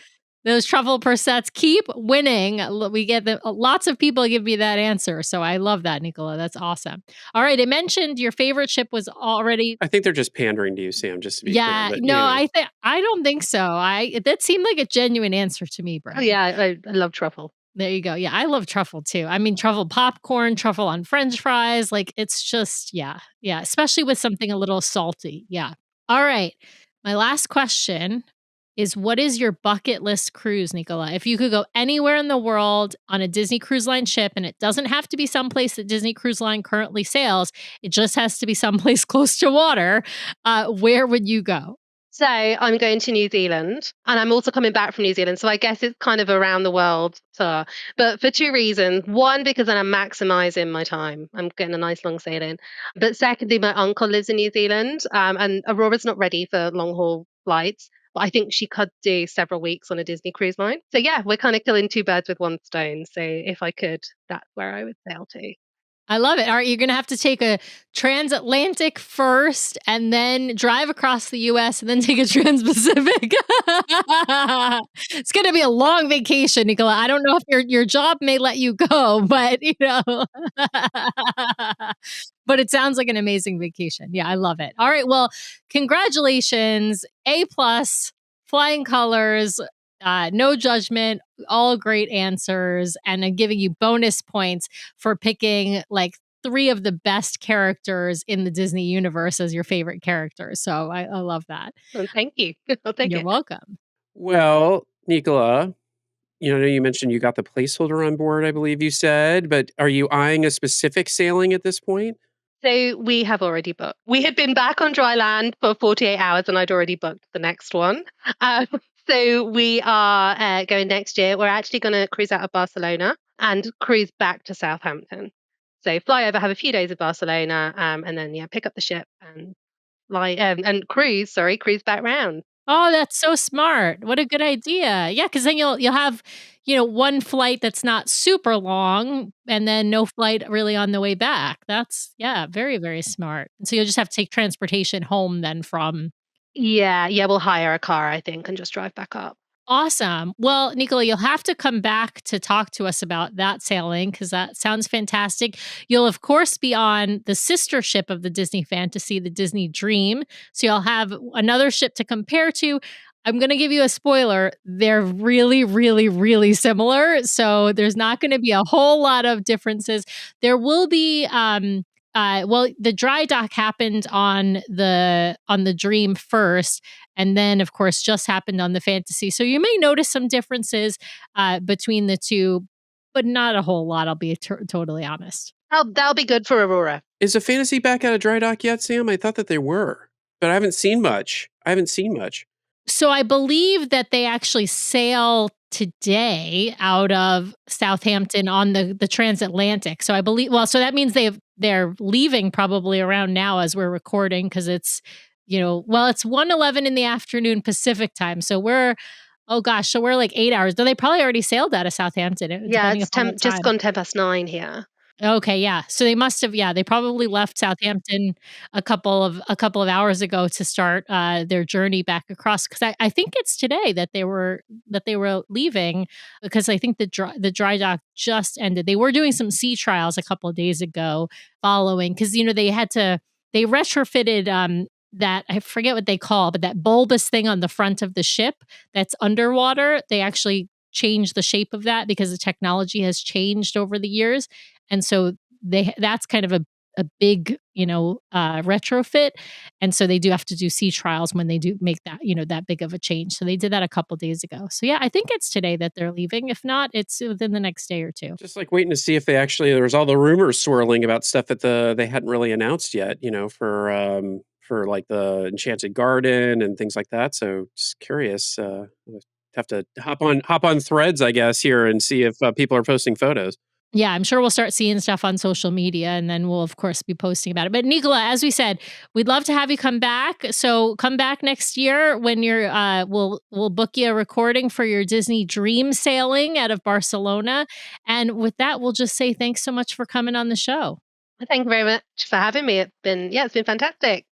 Those truffle prosecco keep winning. We get lots of people give me that answer. So I love that, Nicola. That's awesome. All right. I mentioned your favorite ship was already. I think they're just pandering to you, Sam, just to be Yeah. clear. But, No, I don't think so. That seemed like a genuine answer to me, Brian. Oh, yeah. I love truffle. There you go. Yeah. I love truffle too. I mean, truffle popcorn, truffle on French fries. Like it's just, yeah. Yeah. Especially with something a little salty. Yeah. All right. My last question is what is your bucket list cruise, Nicola? If you could go anywhere in the world on a Disney Cruise Line ship, and it doesn't have to be someplace that Disney Cruise Line currently sails, it just has to be someplace close to water, where would you go? So I'm going to New Zealand and I'm also coming back from New Zealand. So I guess it's kind of around the world tour, but for two reasons. One, because then I'm maximizing my time. I'm getting a nice long sailing. But secondly, my uncle lives in New Zealand and Aurora's not ready for long haul flights. But I think she could do several weeks on a Disney cruise line. So yeah, we're kind of killing two birds with one stone. So if I could, that's where I would sail to. I love it. All right, you're going to have to take a transatlantic first and then drive across the US and then take a transpacific. It's going to be a long vacation, Nicola. I don't know if your job may let you go, but but it sounds like an amazing vacation. Yeah, I love it. All right, well, congratulations. A+, flying colors, no judgment, all great answers, and I'm giving you bonus points for picking like 3 of the best characters in the Disney universe as your favorite characters. So I love that. Well, thank you. I'll take You're it. welcome. Well, Nicola, I know you mentioned you got the placeholder on board, I believe you said, but are you eyeing a specific sailing at this point? So we have already booked. We had been back on dry land for 48 hours and I'd already booked the next one. So we are going next year. We're actually going to cruise out of Barcelona and cruise back to Southampton. So fly over, have a few days of Barcelona, and then pick up the ship and cruise back round. Oh, that's so smart. What a good idea. Yeah, because then you'll have, one flight that's not super long and then no flight really on the way back. That's very, very smart. So you'll just have to take transportation home then from. Yeah, we'll hire a car, I think, and just drive back up. Awesome. Well, Nicola, you'll have to come back to talk to us about that sailing because that sounds fantastic. You'll, of course, be on the sister ship of the Disney Fantasy, the Disney Dream. So you'll have another ship to compare to. I'm going to give you a spoiler. They're really, really, really similar. So there's not going to be a whole lot of differences. There will be the dry dock happened on the Dream first, and then of course just happened on the Fantasy. So you may notice some differences between the two, but not a whole lot. I'll be totally honest. That'll be good for Aurora. Is the Fantasy back out of dry dock yet, Sam? I thought that they were, but I haven't seen much. So I believe that they actually sail today out of Southampton on the transatlantic. So I believe, so that means they're leaving probably around now as we're recording because it's, it's 1:11 in the afternoon Pacific time. So we're like 8 hours. Though they probably already sailed out of Southampton. Yeah, it's just gone 9:10 here. Okay, yeah. So they must have, yeah, they probably left Southampton a couple of hours ago to start their journey back across, because I think it's today that they were leaving, because I think the dry dock just ended. They were doing some sea trials a couple of days ago following, because they retrofitted that, I forget what they call, but that bulbous thing on the front of the ship that's underwater. They actually changed the shape of that because the technology has changed over the years, and so that's kind of a big, retrofit, and so they do have to do sea trials when they do make that, that big of a change. So they did that a couple days ago. So yeah, I think it's today that they're leaving. If not, it's within the next day or two. Just like waiting to see if there was all the rumors swirling about stuff that they hadn't really announced yet, for like the Enchanted Garden and things like that. So just curious. We'll have to hop on threads, I guess, here and see if people are posting photos. Yeah, I'm sure we'll start seeing stuff on social media, and then we'll of course be posting about it. But Nicola, as we said, we'd love to have you come back. So come back next year when we'll book you a recording for your Disney Dream Sailing out of Barcelona. And with that, we'll just say thanks so much for coming on the show. Thank you very much for having me. It's been fantastic.